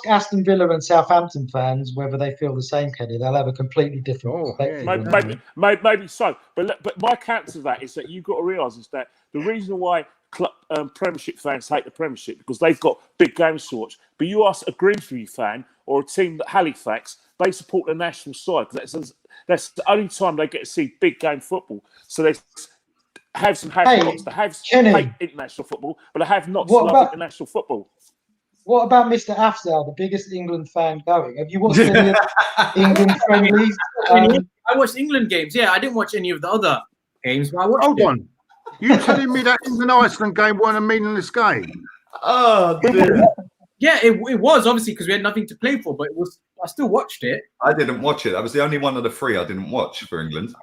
Aston Villa and Southampton fans whether they feel the same, Kenny. They'll have a completely different perspective. Maybe so. But my counter to that is that you've got to realise is that the reason why Premiership fans hate the Premiership because they've got big games to watch. But you ask a Grimsby fan or a team that Halifax, they support the national side because that's the only time they get to see big game football. So they have some have-nots. They have hate international football, but they have not love international football. What about Mr. Afzal, the biggest England fan going? Have you watched any of England friendlies? I watched England games. Yeah, I didn't watch any of the other games, but I watched. Hold on. You telling me that England-Iceland game wasn't a meaningless game? Oh, dear. Yeah, it was obviously because we had nothing to play for, but it was. I still watched it. I didn't watch it. I was the only one of the three I didn't watch for England.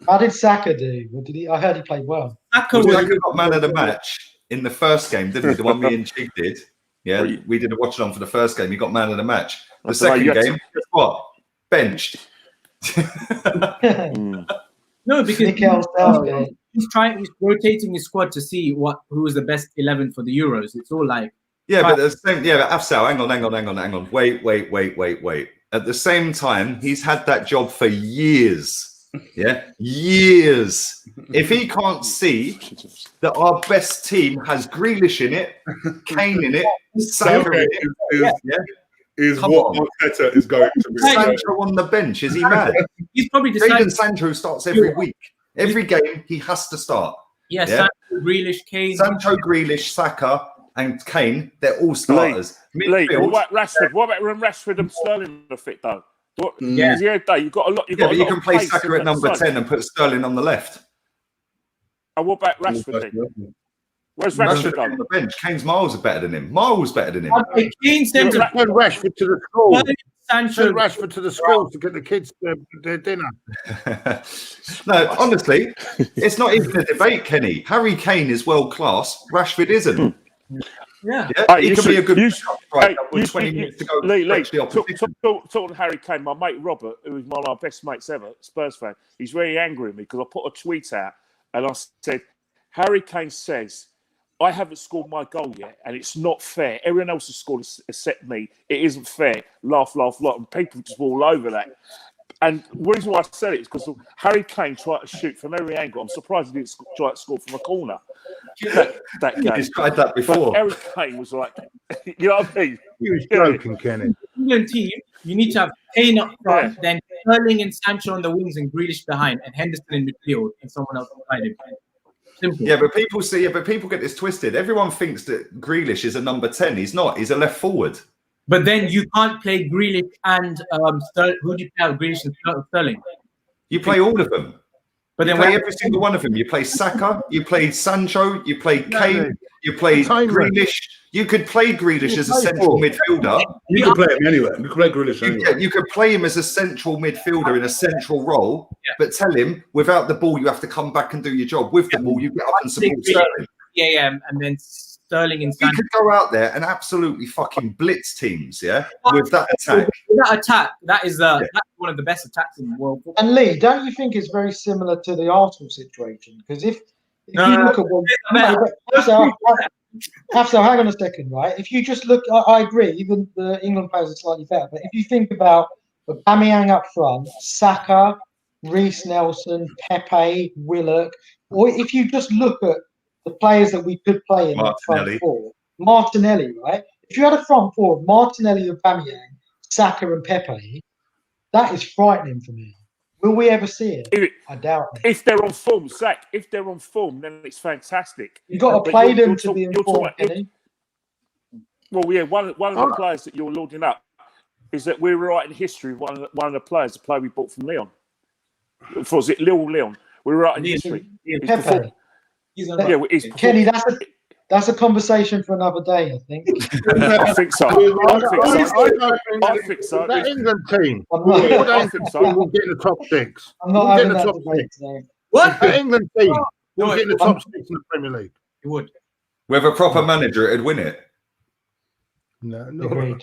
How did Saka do? I heard he played well. Saka got man of the match. in the first game, didn't we? The one me and Chig did. Yeah, we did a watch along for the first game. He got man of the match. The second game, guess what? Benched. No, because he's rotating his squad to see who is the best 11 for the Euros. It's all like but the same. Yeah, but Afsal, hang on. Wait. At the same time, he's had that job for years. Yeah, years. If he can't see that our best team has Grealish in it, Kane in it, Saka in it, is what Arteta is going to be. Sancho on the bench, is he mad? He's probably decided. Sancho starts every week. Every game, he has to start. Yeah, Sancho, Grealish, Kane. Sancho, Grealish, Saka, and Kane, they're all starters. What about Rashford? What about when Rashford and Sterling are fit, though? You've got a lot. But you can play Saka at number 10 and put Sterling on the left. And what about Rashford then? Where's Rashford on the bench? Kane's miles better than him. Kane sent Rashford to the school. Sancho Rashford to the school to get the kids their dinner. No, honestly, it's not even a debate, Kenny. Harry Kane is world class. Rashford isn't. Yeah. He can be a good with 20 minutes to go. Talking to Harry Kane, my mate Robert, who is one of my best mates ever, Spurs fan, he's very angry at me because I put a tweet out and I said, Harry Kane says, I haven't scored my goal yet, and it's not fair. Everyone else has scored except me. It isn't fair. Laugh. And people just all over that. And the reason why I said it is because Harry Kane tried to shoot from every angle. I'm surprised he didn't try to score from a corner. That game. He's tried that before. But Harry Kane was like, you know what I mean? He was joking, Kenny. England team, you need to have Kane up front, then Sterling and Sancho on the wings and Grealish behind, and Henderson in midfield, and someone else behind him. Simple. Yeah, but people get this twisted. Everyone thinks that Grealish is a number 10. He's not. He's a left forward. But then you can't play Grealish and Sterling. Who do you play? Grealish and Sterling. You play all of them. But then you play every single one of them. You play Saka, you play Sancho, you play Kane, you play Grealish. You could play Grealish as a central midfielder. You could play him anywhere. You could play Grealish anywhere. You could play him as a central midfielder in a central role, but tell him without the ball you have to come back and do your job. With the ball you get up and support Sterling. Yeah, and then Sterling and Sancho. You could go out there and absolutely fucking blitz teams, with that attack. That attack, that's one of the best attacks in the world. And Lee, don't you think it's very similar to the Arsenal situation? Because if you look at so hang on a second, right? If you just look, I agree, even the England players are slightly better. But if you think about Aubameyang up front, Saka, Reece Nelson, Pepe, Willock, or if you just look at the players that we could play in that front four, Martinelli, right? If you had a front four of Martinelli, Aubameyang, Saka, and Pepe, that is frightening for me. Will we ever see it? I doubt it. If they're on form, Zach, then it's fantastic. You've got to play them to be in form, Kenny. Well, yeah, one of the players that you're loading up is that we're writing history. One of the players, the player we bought from Leon. Was it Leon? We're writing history. Pepe. Kenny, that's a conversation for another day, I think. I think so. I think so. That England team. I think so. We'll get in the top 6. I'm not having that debate today. What? The England team. We'll get in the top 6 in the Premier League. It would. With a proper manager, it'd win it. No. Agreed.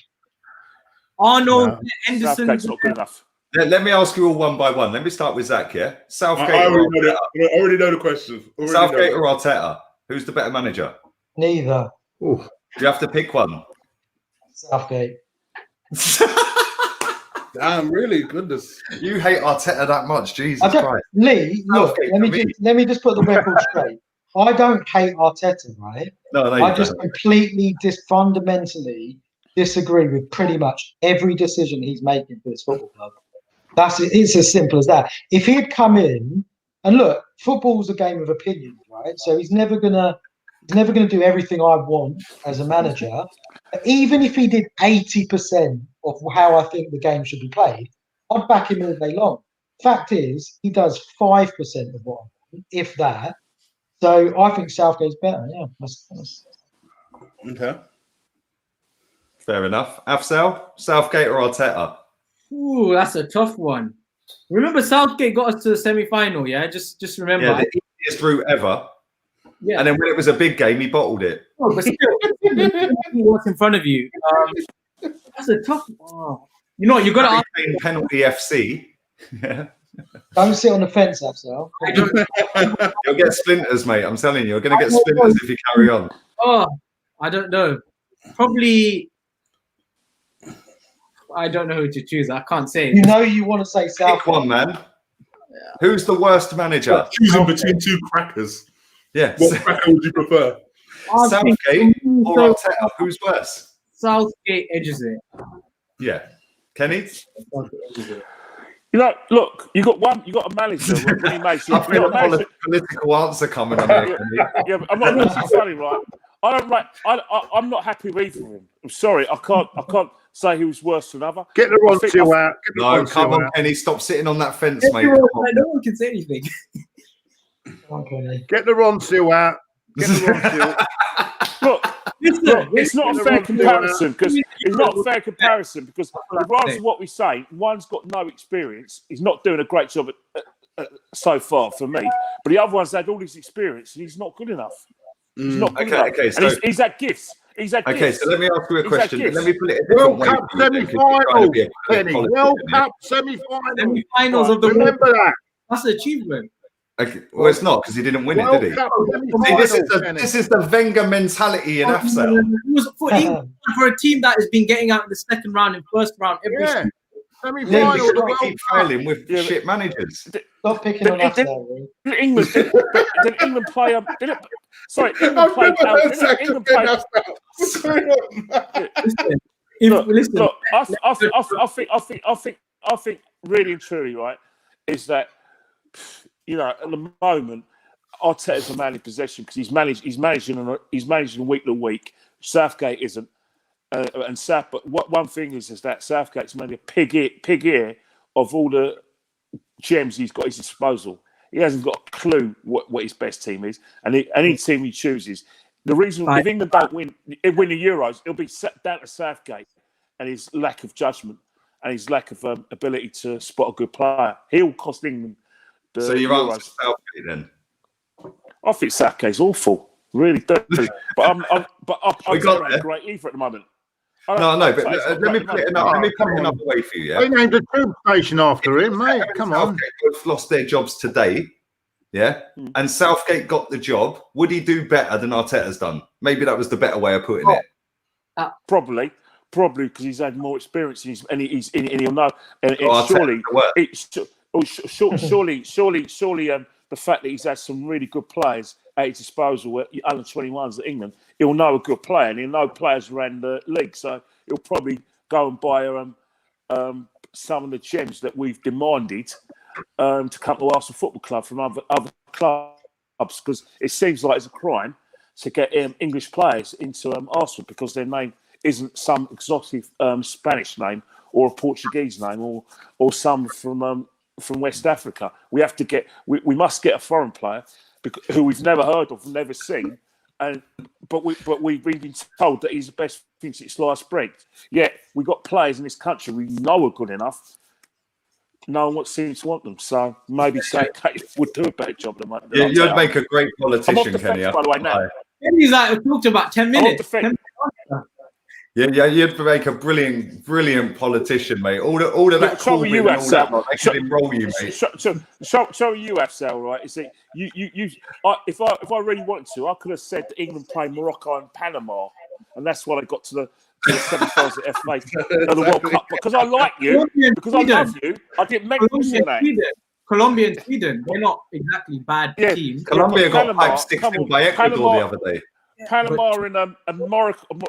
Arnold, Henderson. Southgate's not good enough. Let me ask you all one by one. Let me start with Zach, Southgate I already know the questions. Southgate or Arteta? Who's the better manager? Neither. Ooh. Do you have to pick one? Southgate. Damn, really? Goodness. You hate Arteta that much, Jesus Christ. Lee, look, let me just put the record straight. I don't hate Arteta, right? No, I just completely, fundamentally disagree with pretty much every decision he's making for this football club. It's as simple as that. If he had come in, and look, football's a game of opinions, right? So he's never gonna do everything I want as a manager. But even if he did 80% of how I think the game should be played, I'd back him all day long. Fact is, he does 5% of what I want, if that. So I think Southgate's better. Yeah. Okay. Fair enough. Afsal, Southgate or Arteta? Ooh, that's a tough one. Remember, Southgate got us to the semi-final. Yeah, just remember. Yeah, the easiest route ever. Yeah. And then when it was a big game, he bottled it. Oh, but still, what's in front of you? That's a tough. Oh. You know what? You got to ask. Penalty FC. Yeah. Don't sit on the fence, Afzal. You'll get splinters, mate. I'm telling you, you're going to get splinters if you carry on. Oh, I don't know. Probably. I don't know who to choose. I can't say. You know you want to say Southgate. Pick one, man. Yeah. Who's the worst manager? Choosing between two crackers. Yeah. What cracker would you prefer? Southgate or Arteta? Who's worse? Southgate edges it. Yeah. Kenny? You know, look, you got a manager when he makes I've got a political answer coming on there. Yeah, but I'm not being funny, right? I'm not happy with either of them. I'm sorry, I can't say who was worse than another. Get the Ronseal out. No, come on, Kenny, stop sitting on that fence, mate. No one can say anything. Get the Ronseal out. Get the Ronseal. Look, it's not a fair comparison because regardless of what we say, one's got no experience. He's not doing a great job so far for me, but the other one's had all this experience and he's not good enough. He's not good enough. Okay, so and he's had gifts. So let me ask you a question. Let me put it a World different Cup way. semi-final, Penny. World Cup semi-final. Semi-finals of the Remember that. That's an achievement. Okay. Well, it's not because he didn't win it, did he? See, this is the Wenger mentality in Afzal. It was for a team that has been getting out in the second round and first round every season. Semi-final. We keep failing with shit managers. Stop picking on us now, Did England play? Sorry, England played. Look, I think really and truly, right, is that, you know, at the moment, Arteta's a man in possession because he's managing week to week. Southgate isn't, but one thing is that Southgate's made a pig ear of all the gems he's got at his disposal. He hasn't got a clue what his best team is, and any team he chooses. The reason if England don't win the Euros, it'll be down to Southgate and his lack of judgment and his lack of ability to spot a good player. He'll cost England. So your answer is Southgate then? I think Southgate's awful, really do. But I'm not great either at the moment. No, but let me put it another way for you. Yeah? They named a tube station after him, mate. Come on. Southgate both lost their jobs today, yeah? And Southgate got the job. Would he do better than Arteta's done? Maybe that was the better way of putting it. Probably because he's had more experience and he'll know. And surely, the fact that he's had some really good players at his disposal at under 21s at England, he'll know a good player and he'll know players around the league. So he'll probably go and buy some of the gems that we've demanded to come to Arsenal Football Club from other clubs, because it seems like it's a crime to get English players into Arsenal because their name isn't some exotic Spanish name or a Portuguese name or some from West Africa. We must get a foreign player who we've never heard of, never seen, but we've been told that he's the best thing since sliced bread. Yet we got players in this country we know are good enough. No one seems to want them, so maybe Southgate would do a better job than that. Yeah, you'd make a great politician, Kenny. By the way, now. Kenny's talked about 10 minutes. Yeah, you'd make a brilliant politician, mate. All of that cool you have, they could enroll you, mate. So you have, Sal, right? You see, if I really wanted to, I could have said that England played Morocco and Panama, and that's why they got to the semi-finals of the World Cup. Because I like you, because I love you, I didn't mention that. Colombia and Sweden, they're not exactly bad teams. Colombia got 5-6 by Ecuador the other day. Panama and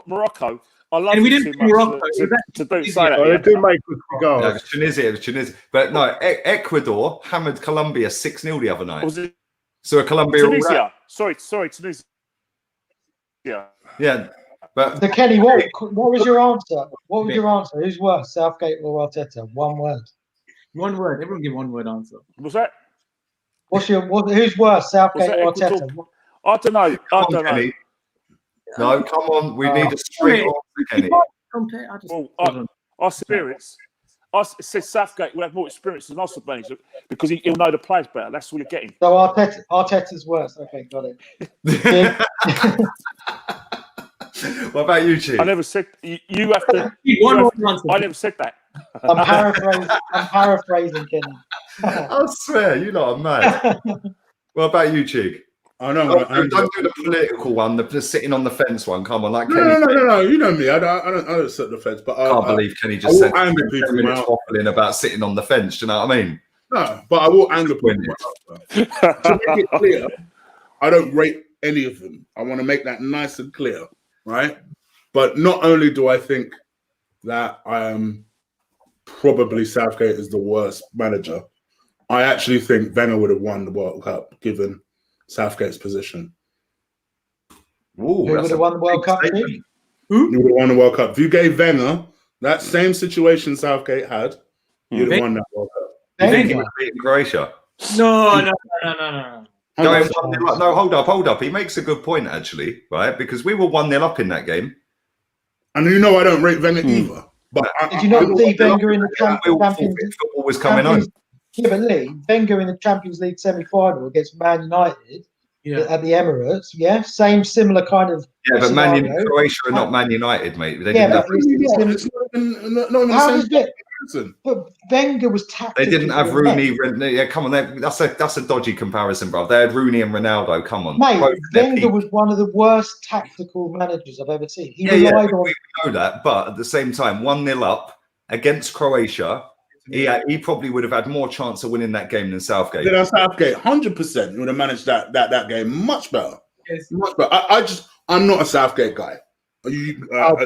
Morocco. I love and we didn't Morocco to do say that. They do make good cigars. No, it was Tunisia. But no, Ecuador hammered Colombia 6-0 the other night. So Colombia. Tunisia. Sorry, Tunisia. Yeah. But so Kenny, what was your answer? What was your answer? Who's worse, Southgate or Arteta? One word. One word. Everyone give one word answer. What's that? Who's worse, Southgate or Arteta? I don't know. No, come on. We need a straight answer, Kenny. Our spirits I said Southgate will have more experience than us manager because he'll know the players better. That's what you're getting. So Arteta's worse. Okay, got it. What about you, Chief? I never said you have to. I never said that. I'm paraphrasing, Kenny. I swear, you lot are mad. What about you, Chig? I know. Don't do the political one, the sitting on the fence one. Come on, like no, Kenny. No. You know me. I don't sit on the fence. But I can't believe Kenny just said 10 minutes waffling about sitting on the fence. Do you know what I mean? No, but I will anger people. To make it clear, I don't rate any of them. I want to make that nice and clear, right? But not only do I think that I am probably Southgate is the worst manager, I actually think Wenger would have won the World Cup given Southgate's position. Who would have won the World Cup? Who would have won the World Cup? If you gave Wenger that same situation Southgate had, you'd have won that World Cup. You think he would beat Croatia? No. No, hold up. He makes a good point, actually, right? Because we were 1-0 up in that game. And you know I don't rate Wenger either. But did you not see Wenger in the Champions League? Football was coming on. Yeah, but Lee, Wenger in the Champions League semi-final against Man United at the Emirates. Yeah, similar kind of. Yeah, but Croatia are not Man United, mate. They yeah, didn't but Wenger was tactical. They didn't have Rooney. Yeah, come on, that's a dodgy comparison, bro. They had Rooney and Ronaldo. Come on, mate. Wenger was one of the worst tactical managers I've ever seen. He relied on. We know that, but at the same time, 1-0 up against Croatia. He probably would have had more chance of winning that game than Southgate. Yeah, Southgate, 100% would have managed that game much better. Yes. Much better. I'm not a Southgate guy. Not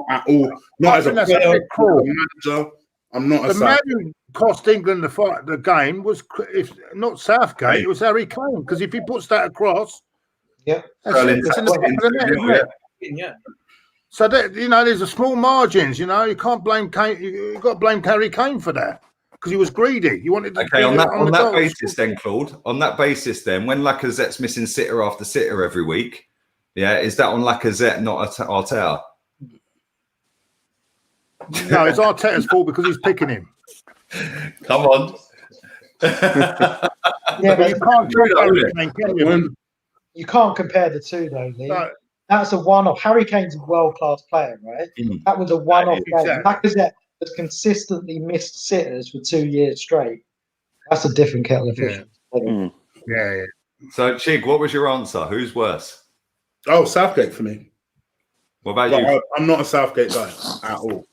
at all. Not as a player, manager. I'm not a Southgate. The man who cost England the game was, if not Southgate, it was Harry Kane. Because if he puts that across, yeah. So that, there's a small margins. You can't blame Kane. You got to blame Harry Kane for that because he was greedy. He wanted to. Okay, on that basis, then, Claude. On that basis, then, when Lacazette's missing sitter after sitter every week, is that on Lacazette, not Arteta? No, it's Arteta's fault because he's picking him. Come on. Yeah, but you can't compare the two, though, Lee. No. That's a one-off. Harry Kane's a world-class player, right? That was a one-off game. Lacazette has consistently missed sitters for 2 years straight. That's a different kettle of fish. Yeah. So, Chig, what was your answer? Who's worse? Oh, Southgate for me. What about you? I'm not a Southgate guy at all.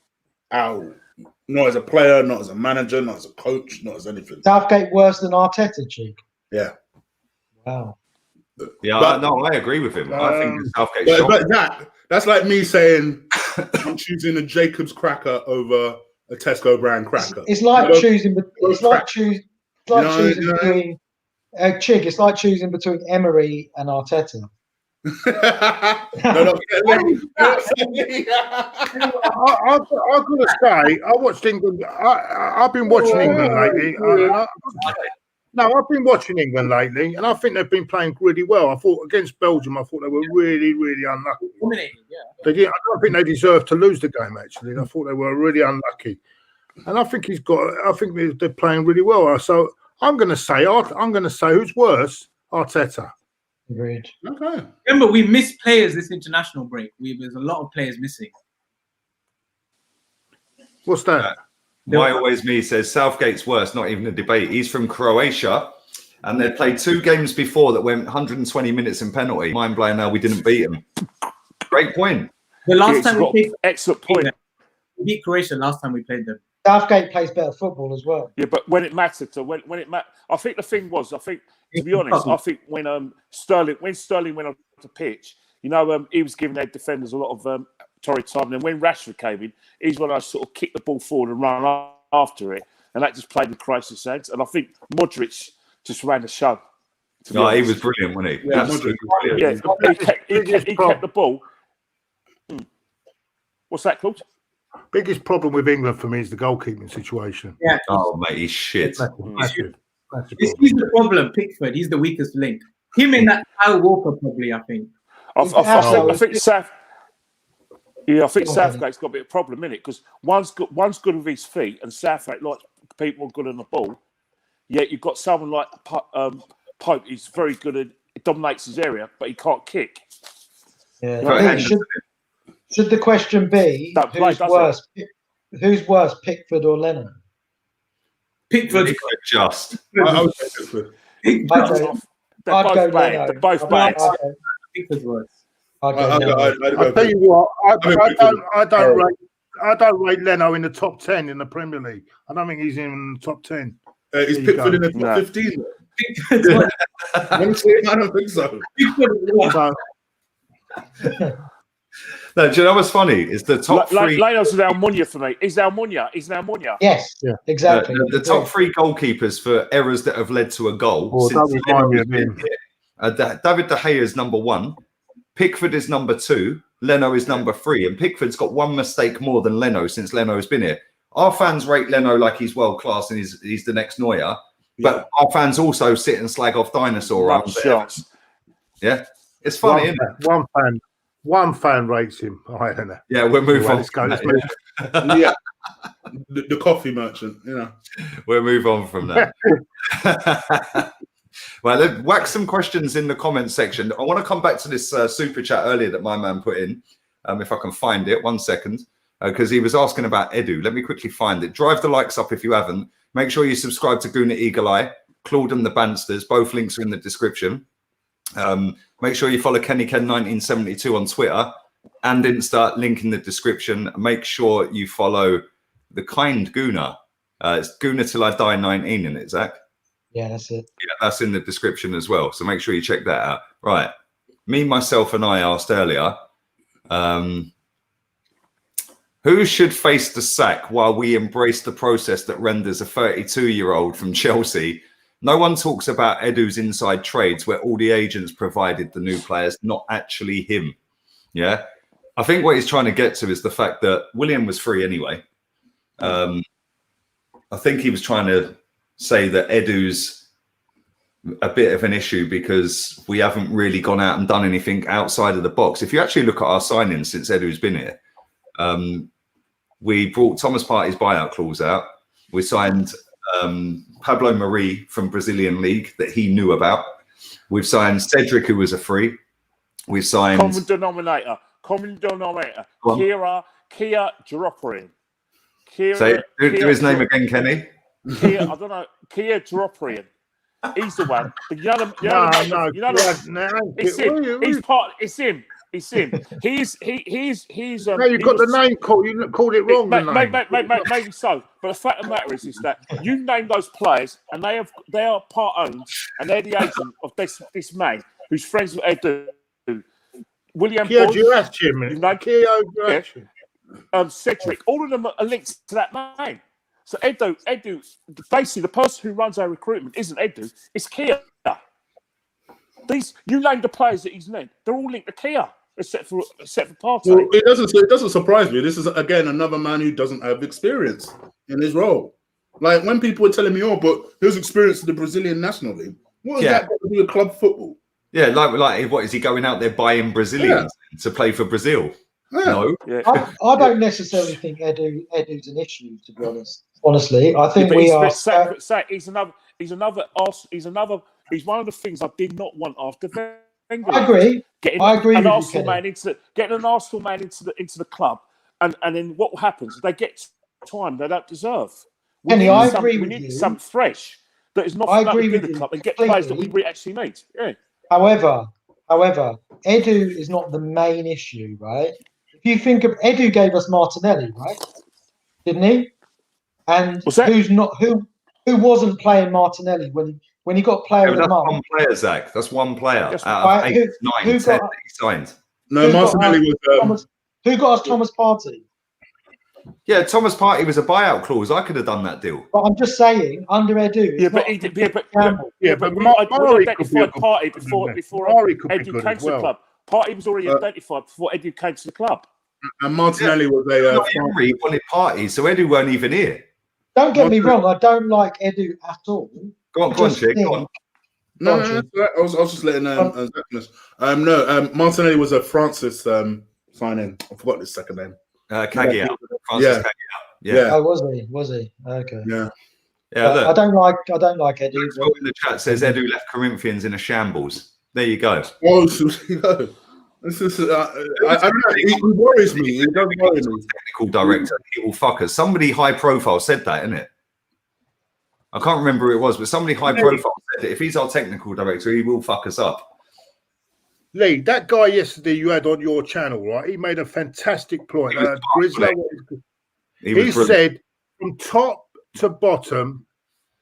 Not as a player, not as a manager, not as a coach, not as anything. Southgate worse than Arteta, Chig? Yeah. Wow. Yeah, I agree with him. I think Southgate's but that's like me saying I'm choosing a Jacob's cracker over a Tesco brand cracker. It's like choosing between Chig. It's like choosing between Emery and Arteta. I've got to say, I watched England. I've been watching England lately. I've been watching England lately, and I think they've been playing really well. I thought against Belgium, I thought they were really, really unlucky. They did. I don't think they deserved to lose the game. Actually, I thought they were really unlucky, and I think they're playing really well. So I'm going to say who's worse, Arteta. Agreed. Okay. Remember, we missed players this international break. There's a lot of players missing. What's that? Why Always Me says Southgate's worse, not even a debate. He's from Croatia, and they played 2 games before that went 120 minutes in penalty. Mind blowing how we didn't beat him. Great point. The last time we played, excellent point. We beat Croatia last time we played them. Southgate plays better football as well. Yeah, but when it mattered, I think the thing was, to be honest, I think when Sterling went on the pitch, he was giving their defenders a lot of torrid time. And when Rashford came in, he's when I sort of kicked the ball forward and run after it, and that just played the crisis sense. And I think Modric just ran the show. No, he was brilliant, wasn't he? Yeah, he kept the ball. What's that, Claude? Biggest problem with England for me is the goalkeeping situation. Yeah. Oh, mate, he's shit. Massive. He's the problem, Pickford. He's the weakest link. Him and that Kyle Walker, probably, I think. I think Yeah, I think Southgate's got a bit of a problem in it because one's good with his feet, and Southgate like people good on the ball. Yet you've got someone like Pope. He's very good at it, dominates his area, but he can't kick. Yeah. I think should the question be who's worse, Pickford or Leno? Pickford. Just. I would say Pickford. They're both bad. They're both bad. Pickford's worse. I'll tell you what, I don't rate Leno in the top 10 in the Premier League. I don't think he's in the top 10. Is Pickford in the top 15? I don't think so. No, do you know what's funny? Is the top three. Leno's Almunia for me. Is Almunia? Yes, exactly. The top three goalkeepers for errors that have led to a goal. David De Gea is number 1. Pickford is number 2. Leno is number 3. And Pickford's got one mistake more than Leno since Leno's been here. Our fans rate Leno like he's world class and he's the next Neuer. But our fans also sit and slag off dinosaur shots. Yeah, it's funny, isn't it? One fan rates him. I don't know. Yeah, we'll move on. Let's go. Yeah, the coffee merchant. You know, we'll move on from that. Well, whack some questions in the comments section. I want to come back to this super chat earlier that my man put in, if I can find it. 1 second, because he was asking about Edu. Let me quickly find it. Drive the likes up if you haven't. Make sure you subscribe to Guna Eagle Eye, Claude and the Bansters. Both links are in the description. Make sure you follow KennyKen1972 on Twitter and Insta, link in the description. Make sure you follow the kind Guna. It's Guna Till I Die 19 in it, Zach. Yeah, that's it. Yeah, that's in the description as well. So make sure you check that out. Right. Me, myself, and I asked earlier, who should face the sack while we embrace the process that renders a 32-year-old from Chelsea? No one talks about Edu's inside trades where all the agents provided the new players, not actually him. Yeah. I think what he's trying to get to is the fact that William was free anyway. I think he was trying to say that Edu's a bit of an issue because we haven't really gone out and done anything outside of the box. If you actually look at our signings since Edu's been here, we brought Thomas Partey's buyout clause out. We signed Pablo Mari from Brazilian League that he knew about. We've signed Cedric, who was a free. We've signed common denominator. Kia Dropperin. Do his name again, Kenny. Kia, I don't know. Kia Dropperin. He's the one. It's him. It's him. He's. No, you got the name called. You called it wrong. Maybe so. But the fact of the matter is that you name those players, and they are part owned, and they're the agent of this man who's friends with Edu. William Cedric. All of them are linked to that name. So Edu, basically the person who runs our recruitment isn't Edu, it's Kia. You name the players that he's named, they're all linked to Kia, except for Partey. Well, it doesn't surprise me. This is again another man who doesn't have experience in his role. Like when people were telling me, "Oh, but there's experience in the Brazilian national league." What has that got to do with club football? Yeah, like what is he going out there buying Brazilians to play for Brazil? Yeah. No, I don't necessarily think Edu's an issue. To be honest, honestly, I think we are. He's one of the things I did not want after Wenger. I agree. Getting an Arsenal man into the club, and then what happens? They get time they don't deserve. Kenny, I agree with you. We need something fresh that is not in the club and get players that we actually need. Yeah. However, Edu is not the main issue, right? If you think of Edu gave us Martinelli, right? Didn't he? And who wasn't playing Martinelli when he got player of the month? That's one player, Zach. That's one player out of 8, 9, 10 that he signed. No, Martinelli was. Who got us Thomas Partey? Yeah, Thomas Partey was a buyout clause. I could have done that deal. But I'm just saying, under Edu, but Mari identified Partey before Edu came to the club. Partey was already identified before Edu came to the club. And Martinelli was Henry wanted Partey, so Edu weren't even here. Don't get me wrong, I don't like Edu at all. Go on, Chick. Go on. No, I was just letting Martinelli was a Francis signing. I forgot his second name. Cagiat. Yeah. Yeah. Oh, was he? Okay. Yeah. Yeah. Look, I don't like Edu. Maxwell in the chat says Edu left Corinthians in a shambles. There you go. Oh, so, this is, I don't know. He worries me. He does worry me. Technical director, he will fuck us. Somebody high profile said that, isn't it? I can't remember who it was, but somebody high profile said that if he's our technical director, he will fuck us up. Lee, that guy yesterday you had on your channel, right? He made a fantastic point. Grizzly, he said from top to bottom,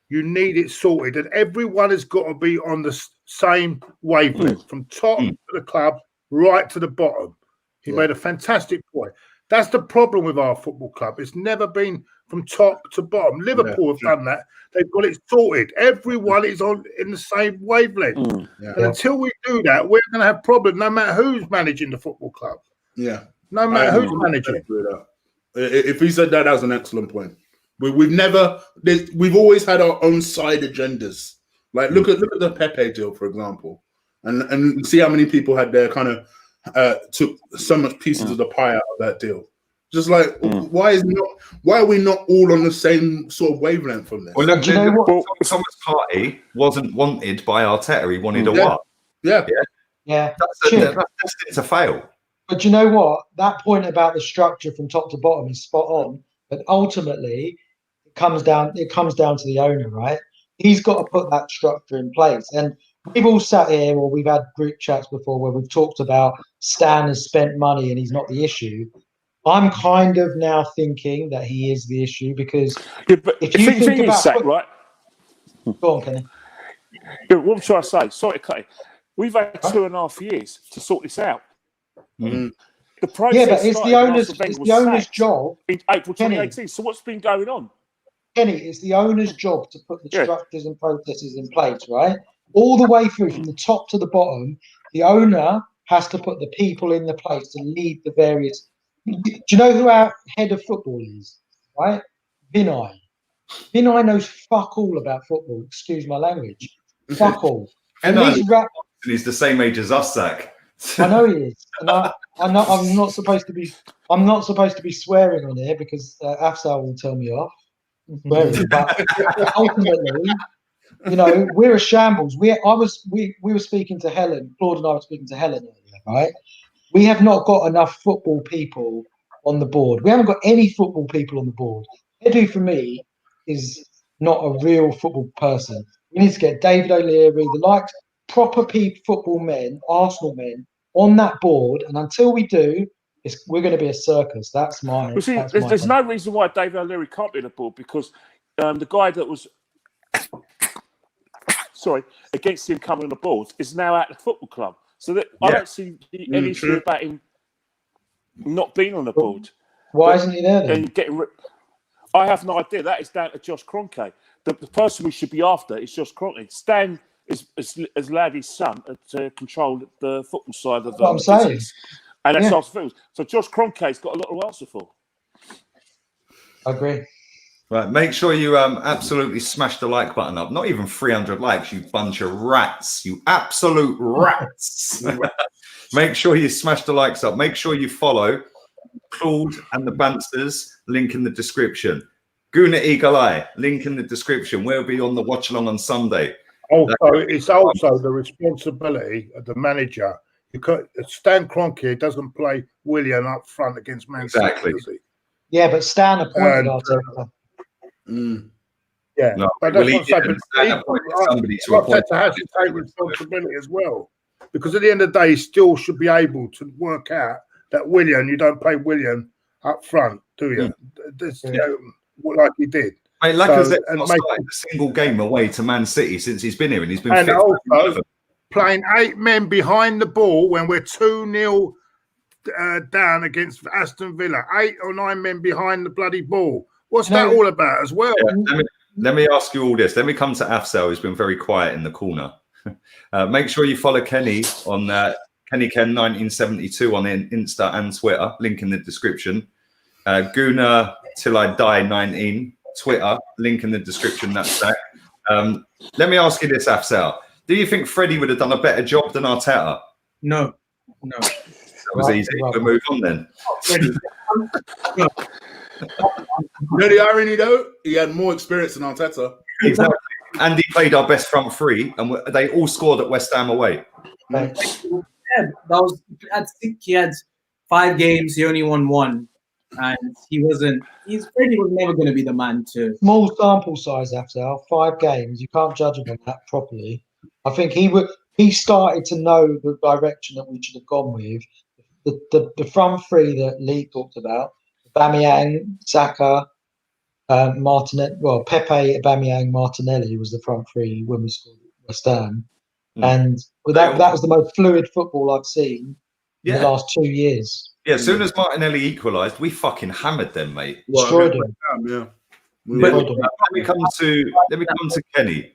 you need it sorted, and everyone has got to be on the same wavelength from top to the club, right to the bottom. He made a fantastic point. That's the problem with our football club. It's never been from top to bottom. Liverpool have done that. They've got it sorted. Everyone is in the same wavelength. And until we do that, we're going to have problems no matter who's managing the football club. Yeah. No matter who's managing. If he said that, that was an excellent point. We've always had our own side agendas. Like look at the Pepe deal, for example, and see how many people had their kind of took so much pieces of the pie out of that deal. Just like why are we not all on the same sort of wavelength from this? Well, look, Thomas Partey wasn't wanted by Arteta. He wanted a what? Yeah. That's destined to fail. But you know what? That point about the structure from top to bottom is spot on. But ultimately, it comes down to the owner, right? He's got to put that structure in place. And we've all sat here, or we've had group chats before where we've talked about Stan has spent money and he's not the issue. I'm kind of now thinking that he is the issue because if you think about right? Go on, Kenny. Yeah, what I'm trying to say, sorry to cut you. We've had 2.5 years to sort this out. The process but it's the owner's job in April 2018. Kenny, so what's been going on? Kenny, it's the owner's job to put the structures and processes in place, right? All the way through from the top to the bottom, the owner has to put the people in the place to lead the various. Do you know who our head of football is? Right? Vinay. Vinay knows fuck all about football. Excuse my language. Fuck all. And he's the same age as us, Zach. I know he is, and I know I'm not supposed to be. I'm not supposed to be swearing on here because Afsal will tell me off. But ultimately, you know, we're a shambles. We were speaking to Helen. Claude and I were speaking to Helen earlier, right? We have not got enough football people on the board. We haven't got any football people on the board. Edu, for me, is not a real football person. We need to get David O'Leary, the likes, proper football men, Arsenal men, on that board. And until we do, we're going to be a circus. That's my. Well, see, there's no reason why David O'Leary can't be on the board because the guy that was against him coming on the board is now at the football club. So that I don't see any issue about him not being on the board. Why isn't he there then? I have no idea. That is down to Josh Kroenke. The person we should be after is Josh Kroenke. Stan has allowed his son to control the football side of the I'm saying. And that's our feels. So Josh Kroenke's got a lot to answer for. I agree. Right, make sure you absolutely smash the like button up. Not even 300 likes, you bunch of rats. You absolute rats. Make sure you smash the likes up. Make sure you follow Claude and the Bansters. Link in the description. Guna Eagle Eye. Link in the description. We'll be on the watch along on Sunday. Also, it's also the responsibility of the manager. Stan Kroenke doesn't play Willian up front against Man City. Exactly. Yeah, but Stan appointed Arteta. Yeah, no, but that's what Arteta has to take responsibility as well, because at the end of the day, he still should be able to work out that Willian, you don't play Willian up front, do you? Like he did. Mate, Lacazette's not started a single game away to Man City since he's been here, and he's been fit. Also, playing 8 men behind the ball when we're 2-0 down against Aston Villa, 8 or 9 men behind the bloody ball. What's that all about as well? Yeah, let me ask you all this. Let me come to Afsal, who's been very quiet in the corner. Make sure you follow Kenny on KennyKen1972 on Insta and Twitter. Link in the description. Guna Till I Die 19 Twitter. Link in the description. That's that. Let me ask you this, Afsal. Do you think Freddie would have done a better job than Arteta? No. That was easy. We'll move on then. The irony though, he had more experience than Arteta. Exactly. And he played our best front three, and they all scored at West Ham away. Yeah, he had 5 games. He only won 1, and Freddie was never going to be the man to. Small sample size after 5 games. You can't judge him on that properly. I think he started to know the direction that we should have gone with. The front three that Lee talked about: Aubameyang, Saka, Martinelli. Well, Pepe, Aubameyang, Martinelli was the front three when we scored West Ham, and that was the most fluid football I've seen in the last 2 years. Yeah, as soon as Martinelli equalised, we fucking hammered them, mate. Destroyed them. Yeah. Let me come to Kenny.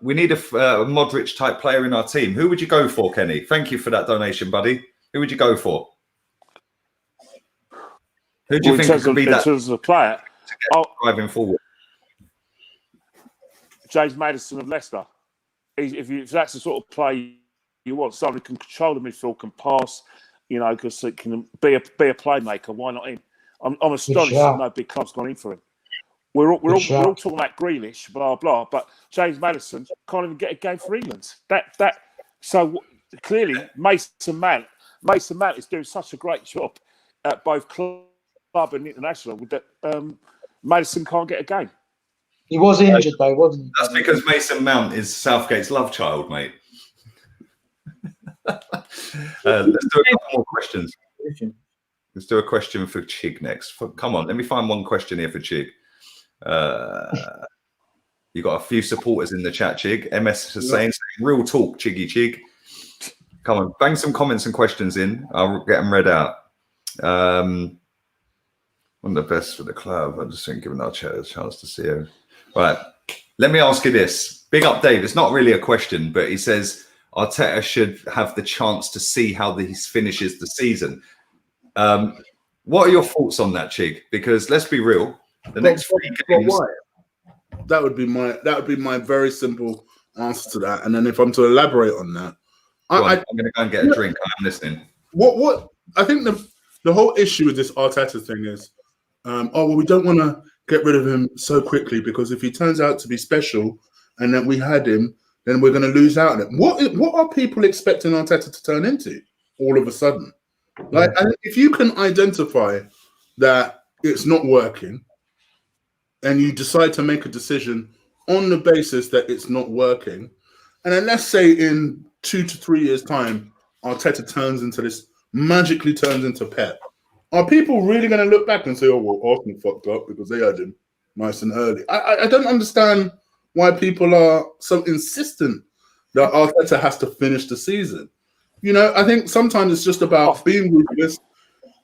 We need a Modric type player in our team. Who would you go for, Kenny? Thank you for that donation, buddy. Who would you go for? Who do you think could be that in terms of a player driving forward? James Maddison of Leicester. If that's the sort of play you want, somebody who can control the midfield, can pass, because it can be a playmaker. Why not him? I'm astonished that no big club's gone in for him. We're all talking about Grealish, blah blah, but James Maddison can't even get a game for England. So clearly Mason Mount is doing such a great job at both club and international that Maddison can't get a game. He was injured though, wasn't he? That's because Mason Mount is Southgate's love child, mate. Let's do a couple more questions. Let's do a question for Chig next. Come on, let me find one question here for Chig. You got a few supporters in the chat, Chig. MS Hussein saying, real talk, Chiggy Chig. Come on, bang some comments and questions in. I'll get them read out. One of the best for the club. I just think giving our chair a chance to see him. Right. Let me ask you this. Big up, Dave. It's not really a question, but he says Arteta should have the chance to see how he finishes the season. What are your thoughts on that, Chig? Because let's be real, the next 3 games. That would be my very simple answer to that. And then if I'm to elaborate on that, I'm going to go and get a drink. I'm listening. What I think the whole issue with this Arteta thing is, we don't want to get rid of him so quickly because if he turns out to be special and that we had him, then we're going to lose out on it. What are people expecting Arteta to turn into all of a sudden? Like, if you can identify that it's not working and you decide to make a decision on the basis that it's not working, and then let's say in 2 to 3 years' time, Arteta magically turns into Pep, are people really going to look back and say, oh, well, Arsenal fucked up because they had him nice and early? I don't understand why people are so insistent that Arteta has to finish the season. I think sometimes it's just about being ruthless.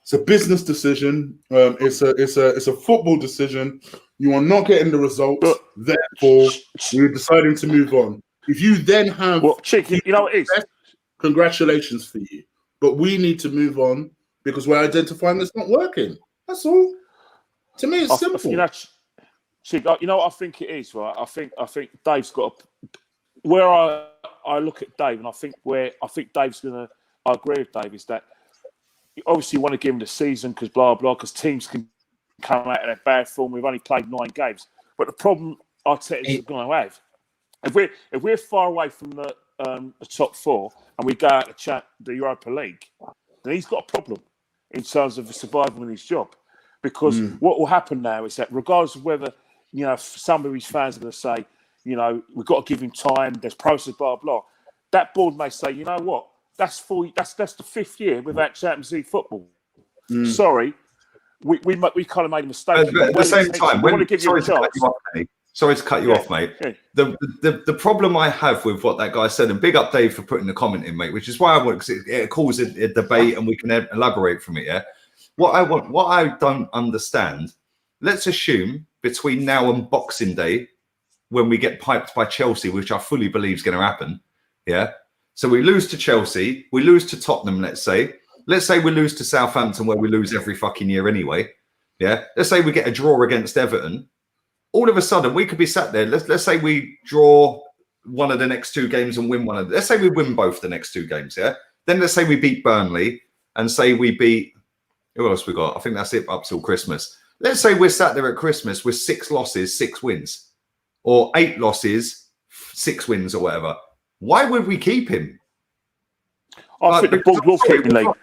It's a business decision. It's a football decision. You are not getting the results. Therefore, we're deciding to move on. If you then have... Well, Chick, you know what it is? Congratulations for you. But we need to move on because we're identifying it's not working. That's all. To me, it's simple. Chick, you know what I think it is, right? I think Dave's got where I look at Dave, and I think Dave's gonna. I agree with Dave is that you obviously want to give him the season because blah blah because teams can come out in a bad form. We've only played 9 games, but the problem Arteta is going to have if we're far away from the top 4 and we go out to the Europa League, then he's got a problem in terms of survival in his job. Because what will happen now is that regardless of whether some of his fans are going to say, we've got to give him time, there's process, blah blah. That board may say, you know what, that's the 5th year without Champions League football. Sorry, we kind of made a mistake. But at the same time, sorry to cut you off, mate. Yeah. The problem I have with what that guy said, and big up Dave for putting the comment in, mate, which is why I want, because it calls a debate and we can elaborate from it. Yeah. What I don't understand. Let's assume between now and Boxing Day, when we get piped by Chelsea, which I fully believe is going to happen. Yeah. So we lose to Chelsea, we lose to Tottenham. Let's say we lose to Southampton, where we lose every fucking year anyway. Yeah. Let's say we get a draw against Everton. All of a sudden, we could be sat there. Let's say we draw one of the next 2 games and win one of them. Let's say we win both the next 2 games, yeah? Then let's say we beat Burnley and say we beat, who else we got? I think that's it up till Christmas. Let's say we're sat there at Christmas with 6 losses, 6 wins, or 8 losses, 6 wins, or whatever. Why would we keep him? I think the board will keep him, Lee. 8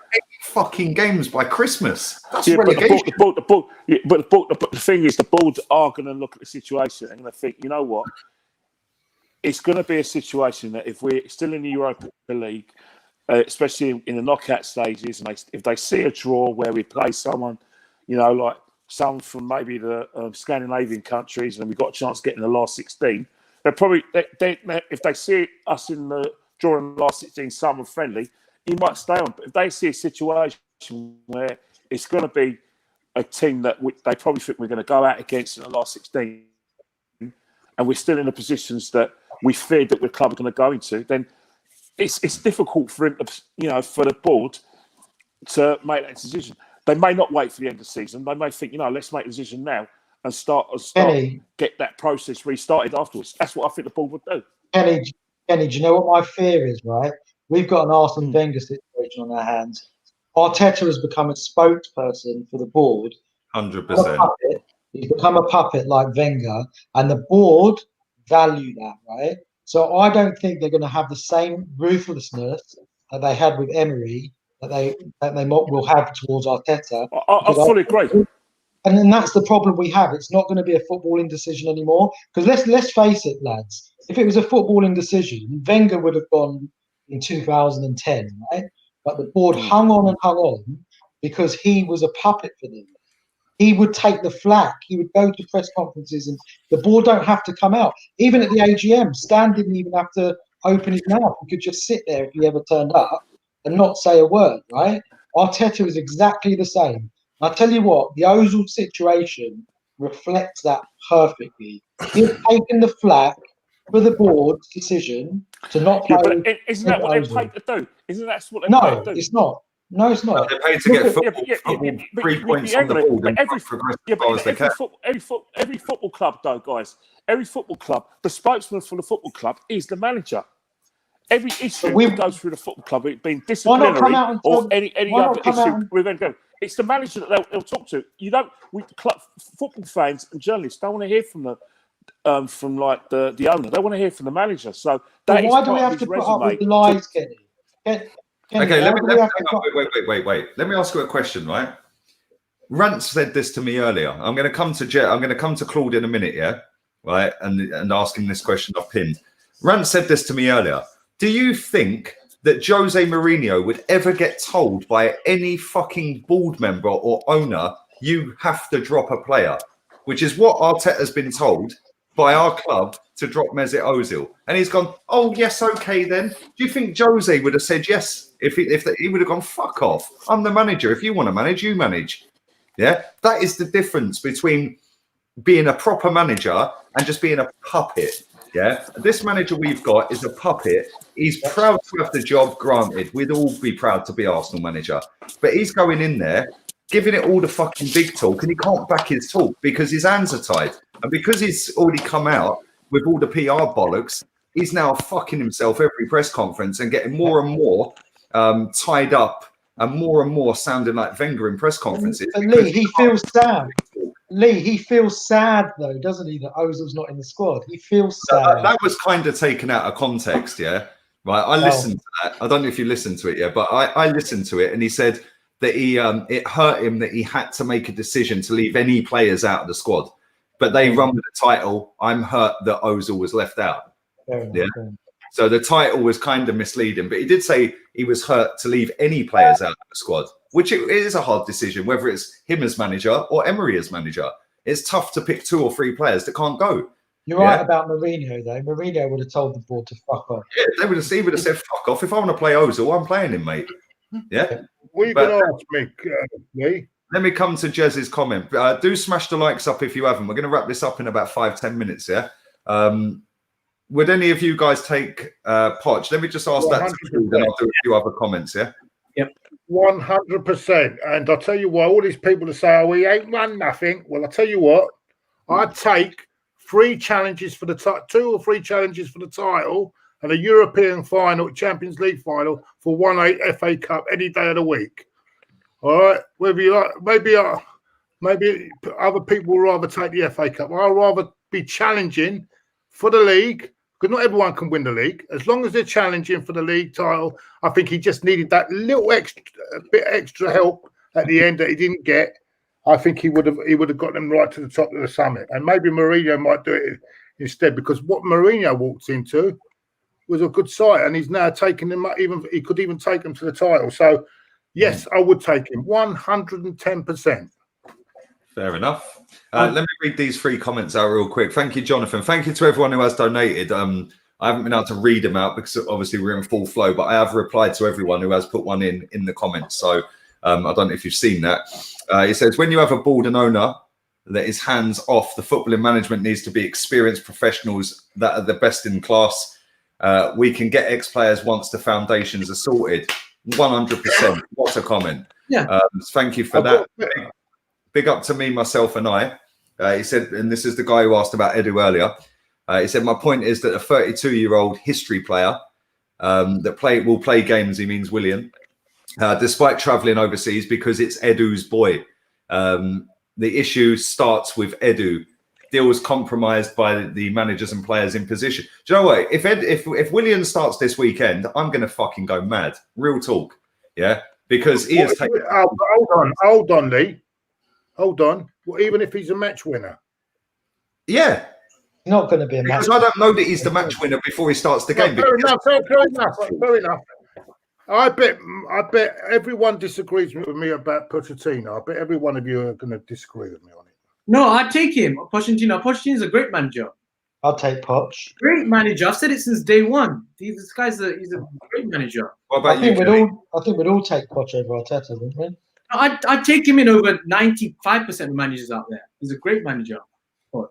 fucking games by Christmas. That's yeah, relegation. But the thing is, the board are going to look at the situation and going to think, you know what? It's going to be a situation that if we're still in the Europa League, especially in the knockout stages, and if they see a draw where we play someone, you know, like someone from maybe the Scandinavian countries, and we've got a chance of getting the last 16, they're probably, if they see us in the draw in the last 16, someone friendly, he might stay on. But if they see a situation where it's going to be a team that they probably think we're going to go out against in the last 16, and we're still in the positions that we feared that we're club going to go into, then it's difficult for him, you know, for the board to make that decision. They may not wait for the end of the season. They may think, you know, let's make a decision now and start get that process restarted afterwards. That's what I think the board would do. Kenny, do you know what my fear is, right? We've got an Arsene Wenger situation on our hands. Arteta has become a spokesperson for the board. 100%. He's become a puppet like Wenger, and the board value that, right? So I don't think they're going to have the same ruthlessness that they had with Emery that they will have towards Arteta. I fully agree. And then that's the problem we have. It's not going to be a footballing decision anymore. Because let's face it, lads. If it was a footballing decision, Wenger would have gone in 2010, right? But the board hung on because he was a puppet for them. He would take the flak. He would go to press conferences, and the board don't have to come out. Even at the AGM, Stan didn't even have to open his mouth. He could just sit there if he ever turned up and not say a word, right? Arteta is exactly the same. I'll tell you what, the Ozil situation reflects that perfectly. He's taken the flak for the board's decision to not play. Yeah, but isn't that what they're paid to do? Isn't that what they're paid to do? It's not. No, it's not. They're paid to get football 3 points on the board and every football club, though, guys, every football club, the spokesman for the football club is the manager. Every issue that goes through the football club, it being disciplinary or any other issue, we're going to go. It's the manager that they'll talk to. You don't. Football fans and journalists don't want to hear from the owner. They want to hear from the manager. So why do we have to put up with lies, Kenny? Okay, wait. Let me ask you a question, right? Rance said this to me earlier. I'm going to come to Claude in a minute, yeah, right, and ask him this question I've pinned. Rance said this to me earlier. Do you think that Jose Mourinho would ever get told by any fucking board member or owner, you have to drop a player, which is what Arteta's been told by our club to drop Mesut Ozil? And he's gone, oh, yes, okay, then. Do you think Jose would have said yes if he would have gone, fuck off? I'm the manager. If you want to manage, you manage. Yeah, that is the difference between being a proper manager and just being a puppet. Yeah, this manager we've got is a puppet. He's proud to have the job, granted. We'd all be proud to be Arsenal manager. But he's going in there, giving it all the fucking big talk, and he can't back his talk because his hands are tied. And because he's already come out with all the PR bollocks, he's now fucking himself every press conference and getting more and more tied up and more sounding like Wenger in press conferences. But Lee, he feels sad. Lee, he feels sad though, doesn't he, that Ozil's not in the squad? He feels sad. That was kind of taken out of context, yeah? Right, I listened to that. I don't know if you listened to it yet, but I listened to it, and he said that it hurt him that he had to make a decision to leave any players out of the squad. But they run with the title, I'm hurt that Ozil was left out. Yeah. So the title was kind of misleading, but he did say he was hurt to leave any players out of the squad, which it is a hard decision, whether it's him as manager or Emery as manager. It's tough to pick 2 or 3 players that can't go. You're right about Mourinho, though. Mourinho would have told the board to fuck off. Yeah, he would have said, fuck off. If I want to play Ozil, I'm playing him, mate. Yeah. What are you going to ask me, Lee? Let me come to Jez's comment. Do smash the likes up if you haven't. We're going to wrap this up in about 5-10 minutes, yeah? Would any of you guys take Poch? Let me just ask that to you, then I'll do a few other comments, yeah? Yep. 100%. And I'll tell you what, all these people that say, oh, he ain't won nothing. Well, I'll tell you what, I'd take 3 challenges for the 2 or 3 challenges for the title and a European final, Champions League final for 1-8 FA Cup any day of the week. All right, whether you like, maybe other people will rather take the FA Cup. I'd rather be challenging for the league, because not everyone can win the league. As long as they're challenging for the league title, I think he just needed that little extra help at the end that he didn't get. I think he would have got them right to the top of the summit, and maybe Mourinho might do it instead, because what Mourinho walked into was a good side, and he's now taking them. He could even take them to the title. So, yes, I would take him 110%. Fair enough. Let me read these 3 comments out real quick. Thank you, Jonathan. Thank you to everyone who has donated. I haven't been able to read them out because obviously we're in full flow, but I have replied to everyone who has put one in the comments. So I don't know if you've seen that. It says, when you have a board and owner that is hands off, the footballing management needs to be experienced professionals that are the best in class. We can get ex-players once the foundations are sorted. 100%. What a comment. Yeah. Thank you for that. Big up to me, myself, and I. He said, and this is the guy who asked about Edu earlier. He said, my point is that a 32-year-old history player that will play games, he means Willian, despite travelling overseas, because it's Edu's boy. The issue starts with Edu. Deals compromised by the managers and players in position. Do you know what? If Willian starts this weekend, I'm going to fucking go mad. Real talk. Yeah? Because he has taken... Hold on, Lee. Hold on. Well, even if he's a match winner. Yeah. Not going to be a match. Because I don't know that he's the match winner before he starts the game. Fair enough. I bet everyone disagrees with me about Pochettino. I bet every one of you are going to disagree with me on it. No, I'd take him. Pochettino. Pochettino's a great manager. I'll take Poch. Great manager. I've said it since day one. This guy's he's a great manager. What about you? I think we'd all take Poch over Arteta, wouldn't we? I'd take him in over 95% of managers out there. He's a great manager. Poch.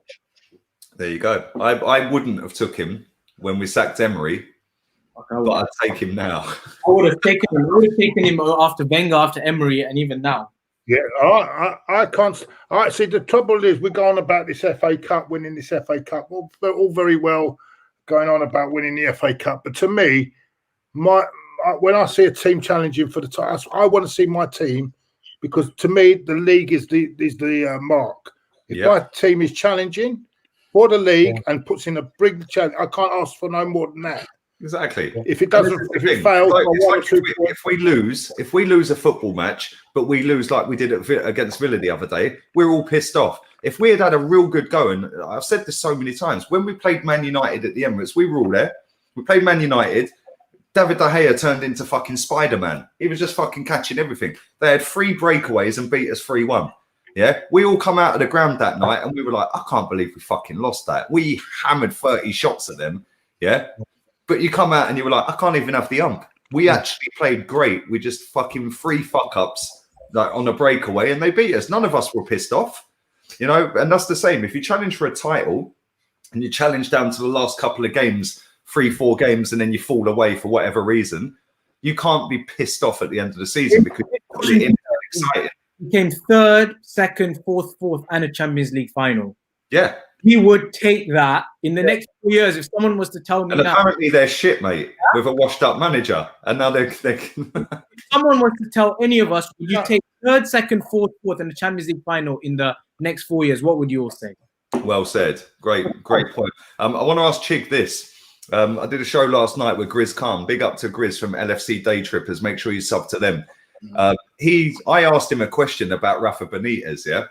There you go. I wouldn't have took him when we sacked Emery, but I'd take him now. I would have taken him after Wenger, after Emery, and even now. Yeah, I can't. I see. The trouble is, we're going about this FA Cup, winning this FA Cup. All very well going on about winning the FA Cup, but to me, when I see a team challenging for the title, I want to see my team, because to me, the league is the mark. If my team is challenging for the league and puts in a big challenge, I can't ask for no more than that. Exactly. If it doesn't, if it fails, if we lose a football match, but we lose like we did against Villa the other day, we're all pissed off. If we had a real good go, and I've said this so many times, when we played Man United at the Emirates, we were all there. We played Man United. David De Gea turned into fucking Spider-Man. He was just fucking catching everything. They had 3 breakaways and beat us 3-1. Yeah, we all come out of the ground that night and we were like, I can't believe we fucking lost that. We hammered 30 shots at them. Yeah. But you come out and you were like, I can't even have the ump. We actually played great. We just fucking 3 fuck-ups like on a breakaway and they beat us. None of us were pissed off, you know, and that's the same. If you challenge for a title and you challenge down to the last couple of games, 3-4 games, and then you fall away for whatever reason, you can't be pissed off at the end of the season because you're excited. He came 3rd, 2nd, 4th, and a Champions League final. Yeah. He would take that in the next 4 years. If someone was to tell me, and apparently they're shit, mate, with a washed-up manager, and now they're. If someone was to tell any of us, would you take 3rd, 2nd, 4th, and the Champions League final in the next 4 years? What would you all say? Well said. Great point. I want to ask Chig this. I did a show last night with Grizz Khan. Big up to Grizz from LFC Day Trippers. Make sure you sub to them. I asked him a question about Rafa Benitez, yeah,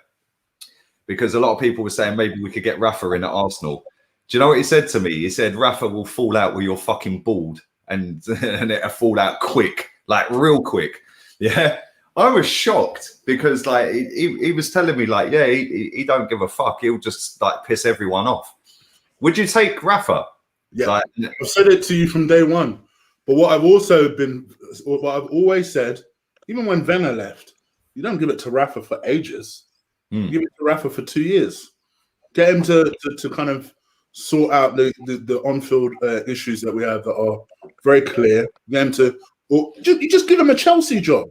because a lot of people were saying maybe we could get Rafa in at Arsenal. Do you know what he said to me? He said Rafa will fall out with your fucking bald, and it'll fall out quick, like real quick. Yeah, I was shocked because like he was telling me like, yeah, he don't give a fuck. He'll just like piss everyone off. Would you take Rafa? Yeah, like, I've said it to you from day one. But what I've always said, even when Wenger left, you don't give it to Rafa for ages. You give it to Rafa for 2 years. Get him to kind of sort out the on-field issues that we have that are very clear. Get him to, or you just give him a Chelsea job,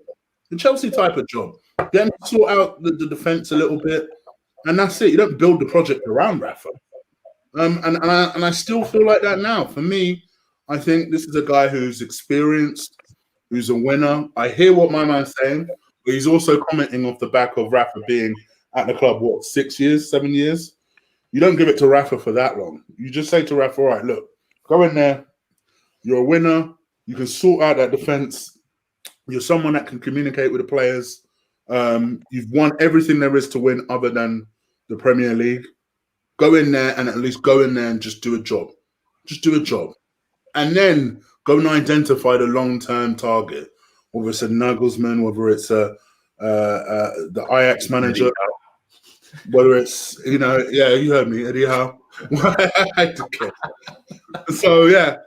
a Chelsea type of job. Get him to sort out the defense a little bit, and that's it. You don't build the project around Rafa. And I still feel like that now. For me, I think this is a guy who's experienced, who's a winner. I hear what my man's saying, but he's also commenting off the back of Rafa being at the club, what, 6 years, 7 years? You don't give it to Rafa for that long. You just say to Rafa, all right, look, go in there. You're a winner. You can sort out that defense. You're someone that can communicate with the players. You've won everything there is to win other than the Premier League. Go in there and at least go in there and just do a job. Just do a job. And then go and identify the long-term target, whether it's a Nagelsmann, whether it's the Ajax manager, whether it's, you heard me, Eddie Howe. So, yeah,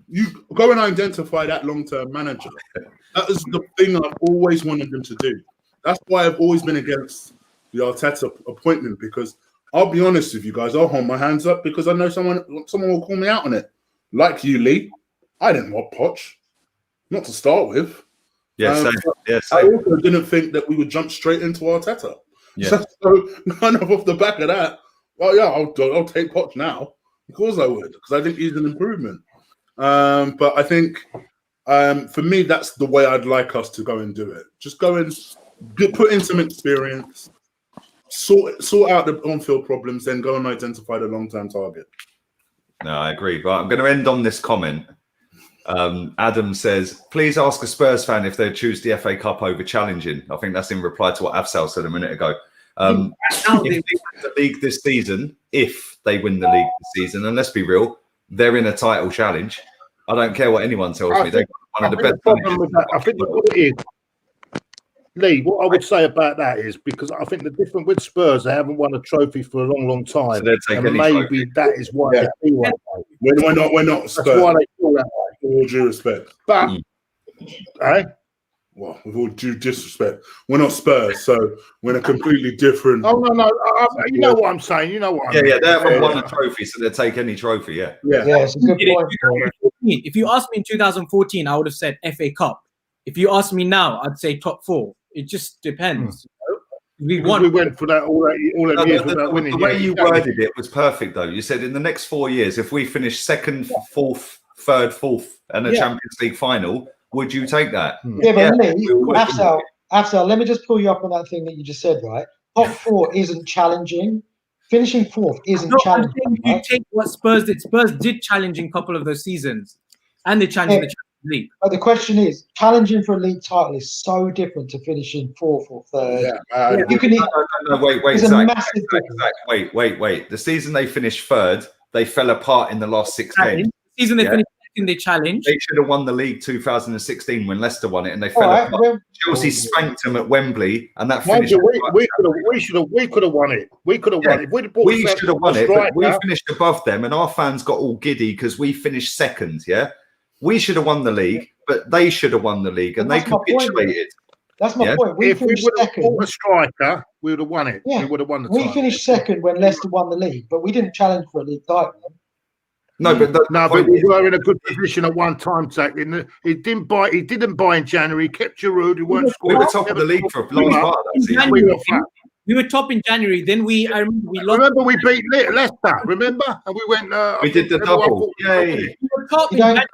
you go and identify that long-term manager. That is the thing I've always wanted them to do. That's why I've always been against the Arteta appointment, because I'll be honest with you guys, I'll hold my hands up because I know someone will call me out on it. Like you, Lee, I didn't want Poch, not to start with. Same. I also didn't think that we would jump straight into Arteta. Yeah. So kind of off the back of that, well, yeah, I'll take Poch now. Of course I would, because I think he's an improvement. But I think for me, that's the way I'd like us to go and do it. Just go and put in some experience, sort out the on-field problems, then go and identify the long-term target. No, I agree. But I'm going to end on this comment. Adam says, please ask a Spurs fan if they'd choose the FA Cup over challenging. I think that's in reply to what Afsal said a minute ago. If they win the league this season, and let's be real, they're in a title challenge. I don't care what anyone tells me. They're one of the best. I think what it is, Lee, what I would say about that is, because I think the difference with Spurs, they haven't won a trophy for a long, long time. So and maybe that is why they feel that way. We're not Spurs. That's why they feel that way. With all due respect. But, well, with all due disrespect, we're not Spurs, so we're in a completely different. Oh, no. You know what I'm saying. You know what I mean. Yeah, they haven't won a trophy, so they'll take any trophy, Yeah, it's a good point. If you asked me in 2014, I would have said FA Cup. If you ask me now, I'd say top 4. It just depends. We went for that all that years without winning. The way you worded it was perfect, though. You said in the next 4 years, if we finish second, fourth, third, fourth, and a Champions League final, would you take that? Yeah, but Lee, Afsal, let me just pull you up on that thing that you just said, right? Top 4 isn't challenging. Finishing 4th isn't challenging. You take what Spurs did. Spurs did challenge in a couple of those seasons, and they challenged the Champions League. But the question is, challenging for a league title is so different to finishing 4th or 3rd. You can. No, wait, Zach, wait. The season they finished 3rd, they fell apart in the last 6 games. The season they finished 2nd, they challenged. They should have won the league 2016 when Leicester won it, and they fell apart. Chelsea spanked them at Wembley, and that finished. We could have won it. We could have won it. We should have won it, but we finished above them, and our fans got all giddy because we finished 2nd. Yeah. We should have won the league, but they should have won the league, and they capitulated. That's my point. If we would have bought a striker, we would have won it. Yeah. We would have won the title. We finished 2nd when Leicester won the league, but we didn't challenge for a league title. No, but we were in a good position at one time, Zach. He didn't buy in January. He kept Giroud. He weren't scoring. We were top of the league for a long part of that season. We were top in January. Then I remember we beat Leicester. Remember, and we went. We did the double. We were top in January.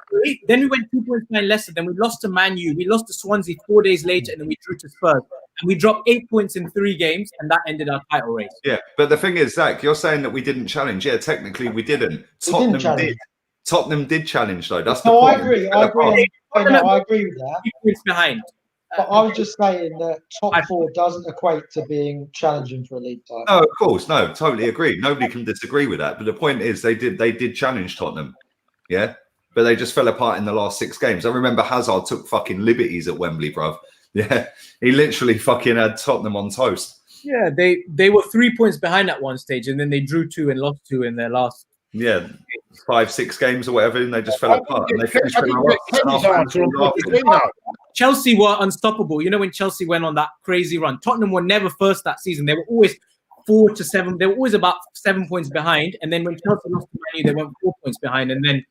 Then we went 2 points behind Leicester. Then we lost to Man U. We lost to Swansea 4 days later, and then we drew to Spurs. And we dropped 8 points in 3 games, and that ended our title race. Yeah, but the thing is, Zach, you're saying that we didn't challenge. Yeah, technically we didn't. Tottenham did. Tottenham did challenge, though. That's the point. I agree with that. 8 points behind. But I was just saying that top 4 doesn't equate to being challenging for a league title. No, of course, no, totally agree. Nobody can disagree with that. But the point is, they did challenge Tottenham, yeah. But they just fell apart in the last 6 games. I remember Hazard took fucking liberties at Wembley, bruv. Yeah, he literally fucking had Tottenham on toast. Yeah, they were 3 points behind at one stage, and then they drew 2 and lost 2 in their last. Yeah, 5-6 games or whatever, and they just fell apart. And they finished Chelsea were unstoppable. You know, when Chelsea went on that crazy run, Tottenham were never first that season. They were always 4 to 7. They were always about 7 points behind. And then when Chelsea lost to Man U, they went 4 points behind. And then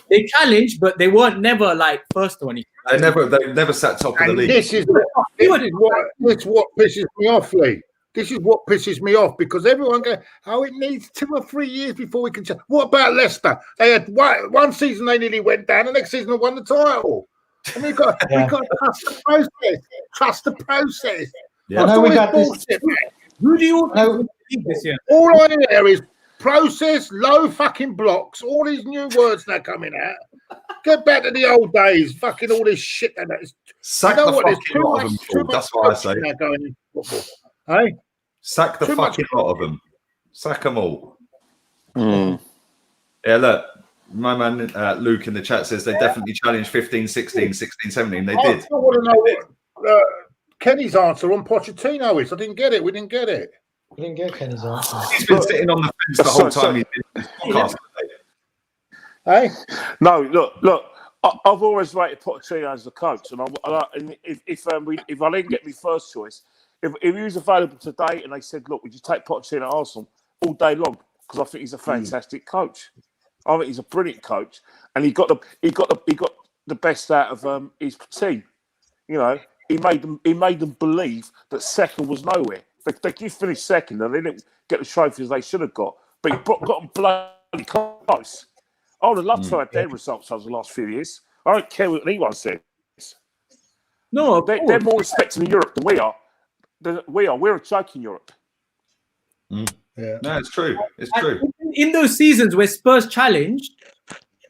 they challenged, but they weren't never like first or anything. They never sat top of the league. This is what pisses me off, Lee. This is what pisses me off because everyone goes, "Oh, it needs 2 or 3 years before we can." What about Leicester? They had one season they nearly went down, the next season they won the title. And we've got to trust the process. Trust the process. Yeah. I know we got bullshit, this. Who do you know this year? All I hear is process, low fucking blocks. All these new words now coming out. Get back to the old days. Fucking all this shit. And sack the fucking lot of them. That's what I say. Going in football. Hey? Sack the fucking lot of them. Sack them all. Mm. Yeah, look. My man Luke in the chat says they definitely challenged 15, 16, 16, 17. They did. I want to know what Kenny's answer on Pochettino is. I didn't get it. We didn't get it. We didn't get Kenny's answer. He's been sitting on the fence the whole time he's been in this podcast. Hey? No, look. I've always rated Pochettino as a coach, and if I didn't get my first choice, if he was available today, and they said, "Look, would you take Pochettino at Arsenal all day long?" Because I think he's a fantastic coach. I think he's a brilliant coach, and he got the best out of his team. You know, he made them believe that second was nowhere. They did finish second, and they didn't get the trophies they should have got, but he got them bloody close. I would have loved to have their results over the last few years. I don't care what anyone says. No, they're more respected in Europe than we are. We're a joke in Europe. Mm. Yeah. No, it's true. It's true. In those seasons where Spurs challenged,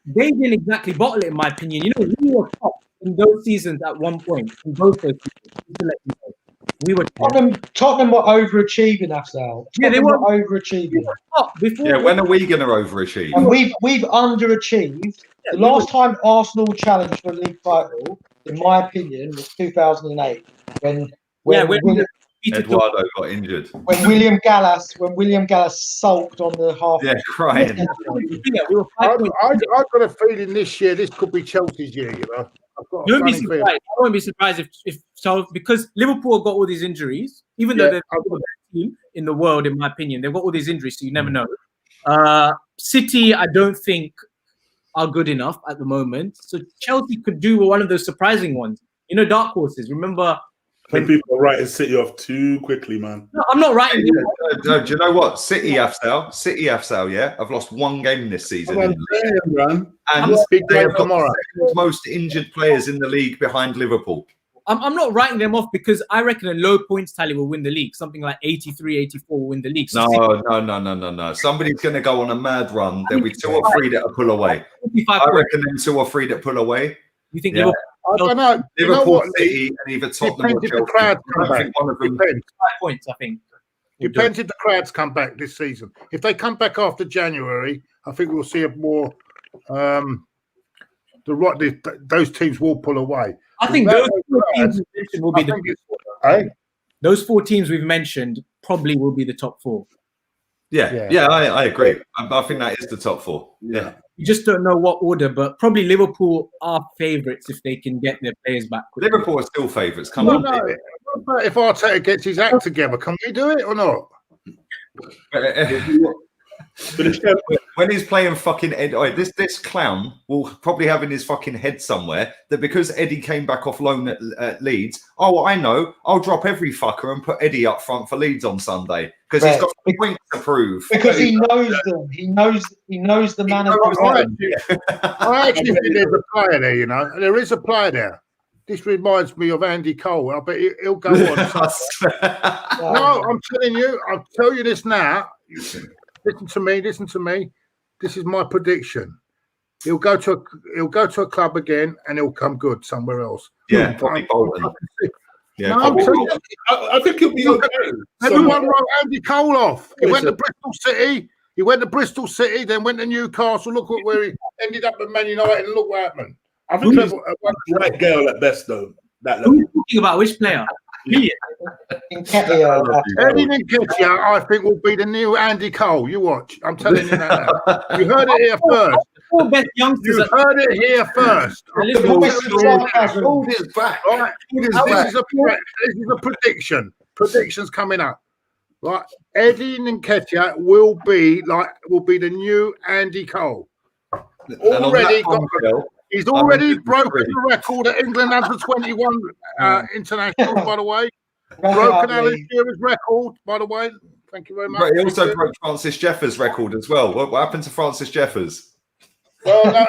they didn't exactly bottle it, in my opinion. You know, we were top in those seasons at one point. In both those seasons, we were Tottenham were overachieving, Afzal. Yeah, they were overachieving. We were top before. Yeah, when are we going to overachieve? And we've underachieved. The last time Arsenal challenged for a league title, in my opinion, was 2008 when Eduardo got injured. When William Gallas sulked on the half. Yeah, crying. I've got a feeling this year this could be Chelsea's year. You know, I won't be surprised if so, because Liverpool got all these injuries, even though they're the best team in the world, in my opinion. They've got all these injuries, so you never know. City, I don't think are good enough at the moment. So Chelsea could do one of those surprising ones. You know, dark horses. Remember. When people are writing City off too quickly, man. No, I'm not writing. No, do you know what? City, Afsal, yeah? I've lost one game this season. And they have got the most injured players in the league behind Liverpool. I'm not writing them off because I reckon a low points tally will win the league. Something like 83, 84 will win the league. So No. Somebody's going to go on a mad run. There'll be 2 or 3 that will pull away. I reckon them 2 or 3 that pull away. You think I don't know. Liverpool, City, and either Tottenham or Chelsea. One of them. Depends. 5 points, I think. Depends if the crowds come back this season. If they come back after January, I think we'll see a more. Those teams will pull away. I think those 4 teams we've mentioned will be those 4 teams we've mentioned probably will be the top 4. I agree. I think that is the top 4. Yeah. You just don't know what order, but probably Liverpool are favourites if they can get their players back. Liverpool are still favourites. Come on. No. If Arteta gets his act together, can we do it or not? When he's playing fucking Eddie, this clown will probably have in his fucking head somewhere that because Eddie came back off loan at Leeds, I know, I'll drop every fucker and put Eddie up front for Leeds on Sunday because he's got points to prove. Because he knows them. He knows the manager. I actually think there's a player there. You know, there is a player there. This reminds me of Andy Cole. I bet he'll go on. No, I'm telling you. I'll tell you this now. Listen to me. This is my prediction. He'll go to a club again, and he'll come good somewhere else. Yeah, probably Bolton. Yeah, no, I think he'll be okay. Everyone wrote Andy Cole off. He went to Bristol City. Then went to Newcastle. Look at where he ended up at Man United, and look what happened. I think he's a right girl at best, though. That Who are you talking about? Which player? Eddie Nketiah, I think, will be the new Andy Cole. You watch. I'm telling you that now. You heard it here first. You heard it here first. Hold his back. Right. This is a prediction. Predictions coming up. Right. Eddie Nketiah will be the new Andy Cole. He's already broken the record at England under 21 internationals, by the way. Broken Alan Shearer's record, by the way. Thank you very much. He also broke Francis Jeffers' record as well. What happened to Francis Jeffers? Well, no,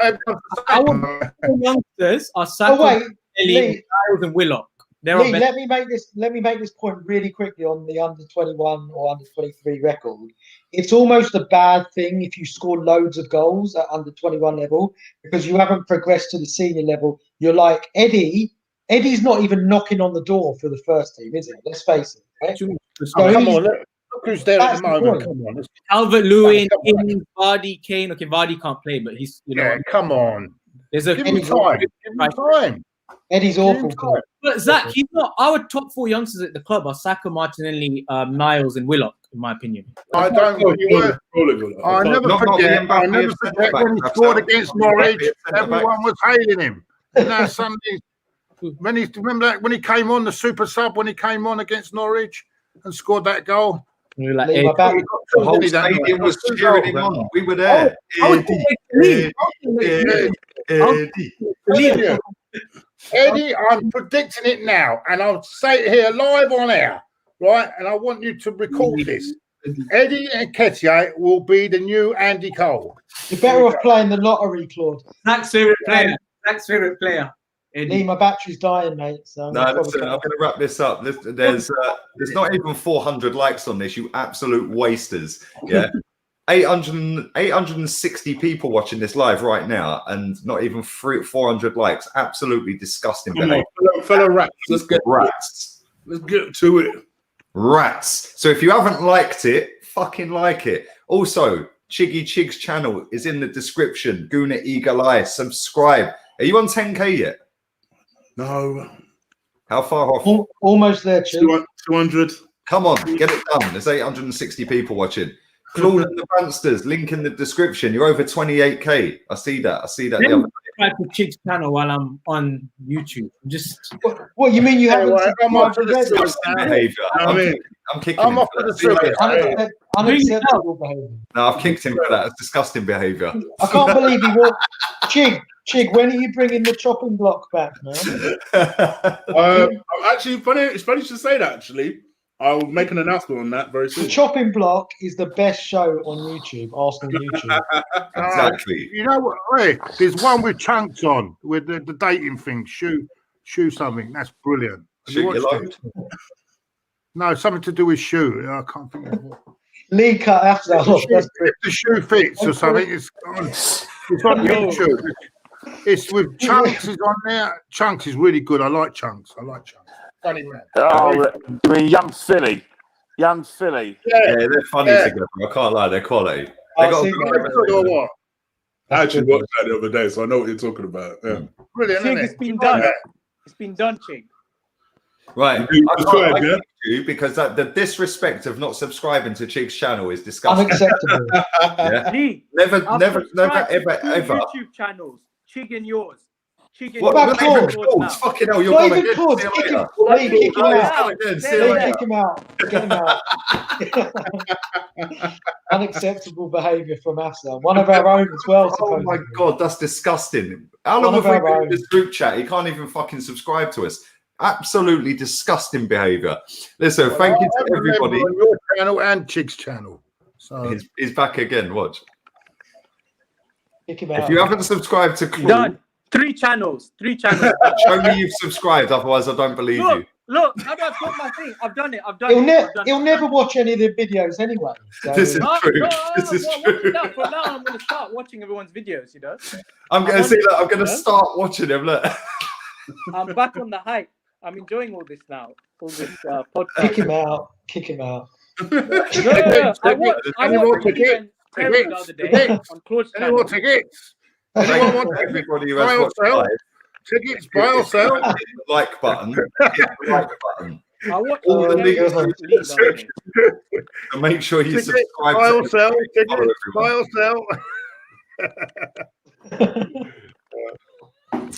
Our youngsters are Saka, Ellie, Miles, and Willock. Lee, let me make this point really quickly on the under 21 or under 23 record. It's almost a bad thing if you score loads of goals at under 21 level because you haven't progressed to the senior level. You're like Eddie. Eddie's not even knocking on the door for the first team, is he? Let's face it. Right? So come on, look who's there at the moment. Come on, Calvert-Lewin, King, Vardy, Kane. Okay, Vardy can't play, but he's come on. There's a give him time. Give him time. Eddie's awful. But Zach, he's not. Our top 4 youngsters at the club are Saka, Martinelli, Niles, and Willock, in my opinion. I don't. I never forget when he scored against Norwich. Everyone was hailing him. And now Sunday, when he came on the super sub when he came on against Norwich and scored that goal. The whole stadium was cheering him on. We were there. Eddie, I'm predicting it now, and I'll say it here live on air, right? And I want you to record this. Eddie Nketiah will be the new Andy Cole. You're better off playing the lottery, Claude. Zach's favourite player. Lee, my battery's dying, mate. So no, listen, I'm going to wrap this up. There's not even 400 likes on this, you absolute wasters. Yeah. 860 people watching this live right now and not even 400 likes. Absolutely disgusting. Fellow rats. Let's get rats. Let's get to it. Rats. So if you haven't liked it, fucking like it. Also, Chiggy Chig's channel is in the description. Guna Eagle Eye. Subscribe. Are you on 10K yet? No. How far off? Almost there, Chig. 200. Come on, get it done. There's 860 people watching. Claude and the Bansters, link in the description. You're over 28K. I see that. Subscribe to Chig's channel while I'm on YouTube. What you mean you haven't? I'm off for the disgusting behaviour. I'm kicking him. Unacceptable behaviour. No, I've kicked him for that. It's disgusting behaviour. I can't believe he walked. Chig, when are you bringing the chopping block back, man? Actually, it's funny you should say that. Actually, I'll make an announcement on that very soon. The chopping block is the best show on YouTube, Arsenal YouTube. Exactly. You know what? Hey, there's one with chunks on with the dating thing. Shoe something. That's brilliant. Shoot your load. No, something to do with shoe. I can't think of what. Lee cut after that. If the shoe fits or something, it's on YouTube. It's with Chunks is on there. Chunks is really good. I like Chunks. Funny man. Oh, I mean, young Philly. Yeah, they're funny together. I can't lie, they're quality. They got or what? I actually watched that the other day, so I know what you're talking about. Yeah. Brilliant. Chig, it's been done. It's been done, Chig. Right. I kicked you because the disrespect of not subscribing to Chig's channel is disgusting. Unacceptable. Yeah. Lee, never, ever. YouTube channels. Chig and yours. What about Claude? Fucking hell, you're going to Claude. Kick him out. Kick him out. Get him out. Unacceptable behaviour from Afsar. One of our own as well. Oh my God, that's disgusting. How long have we been in this group chat? He can't even fucking subscribe to us. Absolutely disgusting behaviour. Listen, thank you to everybody. On your channel and Chig's channel. So he's back again. Watch. Kick him out. If you haven't subscried to Claude, done. 3 channels. Show me you've subscribed, otherwise I don't believe you. Look, I've got my thing. I've done it. He'll never watch any of the videos anyway. So. This is true. This is true. From now, I'm going to start watching everyone's videos, you know. I'm going to see that. I'm going to start watching them. Look. I'm back on the hype. I'm enjoying all this now. All this podcast. Kick him out. I watched Terry the other day on Claude's channel. Any more tickets? Anyone want everybody who has watched live? Tickets, buy or sell. Hit the like button. Hit the like button. I watched all the links. So make sure you subscribe. Buy or sell. Tickets, buy or sell.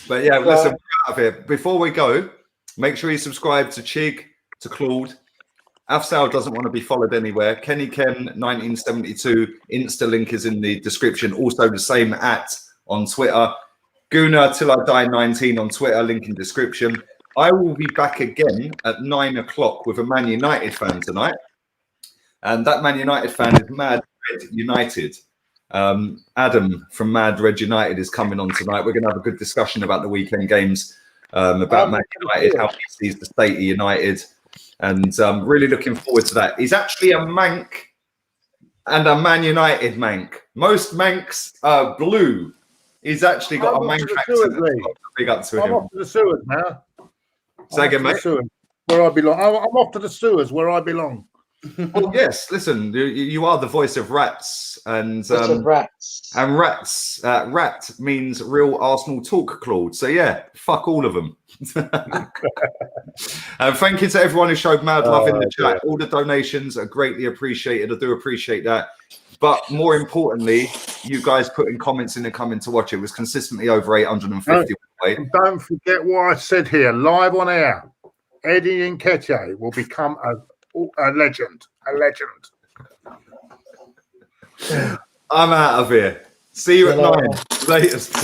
But yeah, listen, we're out of here. Before we go, make sure you subscribe to Chig, to Claude. Afsal doesn't want to be followed anywhere. Kenny Ken 1972 Insta link is in the description. Also the same @ on Twitter. Guna Till I Die 19 on Twitter, link in description. I will be back again at 9 o'clock with a Man United fan tonight. And that Man United fan is Mad Red United. Adam from Mad Red United is coming on tonight. We're going to have a good discussion about the weekend games, about Man United, how he sees the state of United. And really looking forward to that. He's actually a Manc and a Man United Manc. Most Mancs are blue. He's actually got a Manc accent. Big up to him. I'm off to the sewers now. Say again, mate. Where I belong. I'm off to the sewers where I belong. Well, yes. Listen, you are the voice of Rats, and Rats. And Rats. Rat means real Arsenal talk, Claude. So yeah, fuck all of them. And thank you to everyone who showed mad love in the chat. All the donations are greatly appreciated. I do appreciate that. But more importantly, you guys putting comments in and coming to watch it was consistently over 850. Don't forget what I said here, live on air. Eddie Nketiah will become a legend. A legend. I'm out of here. See you at 9. Latest.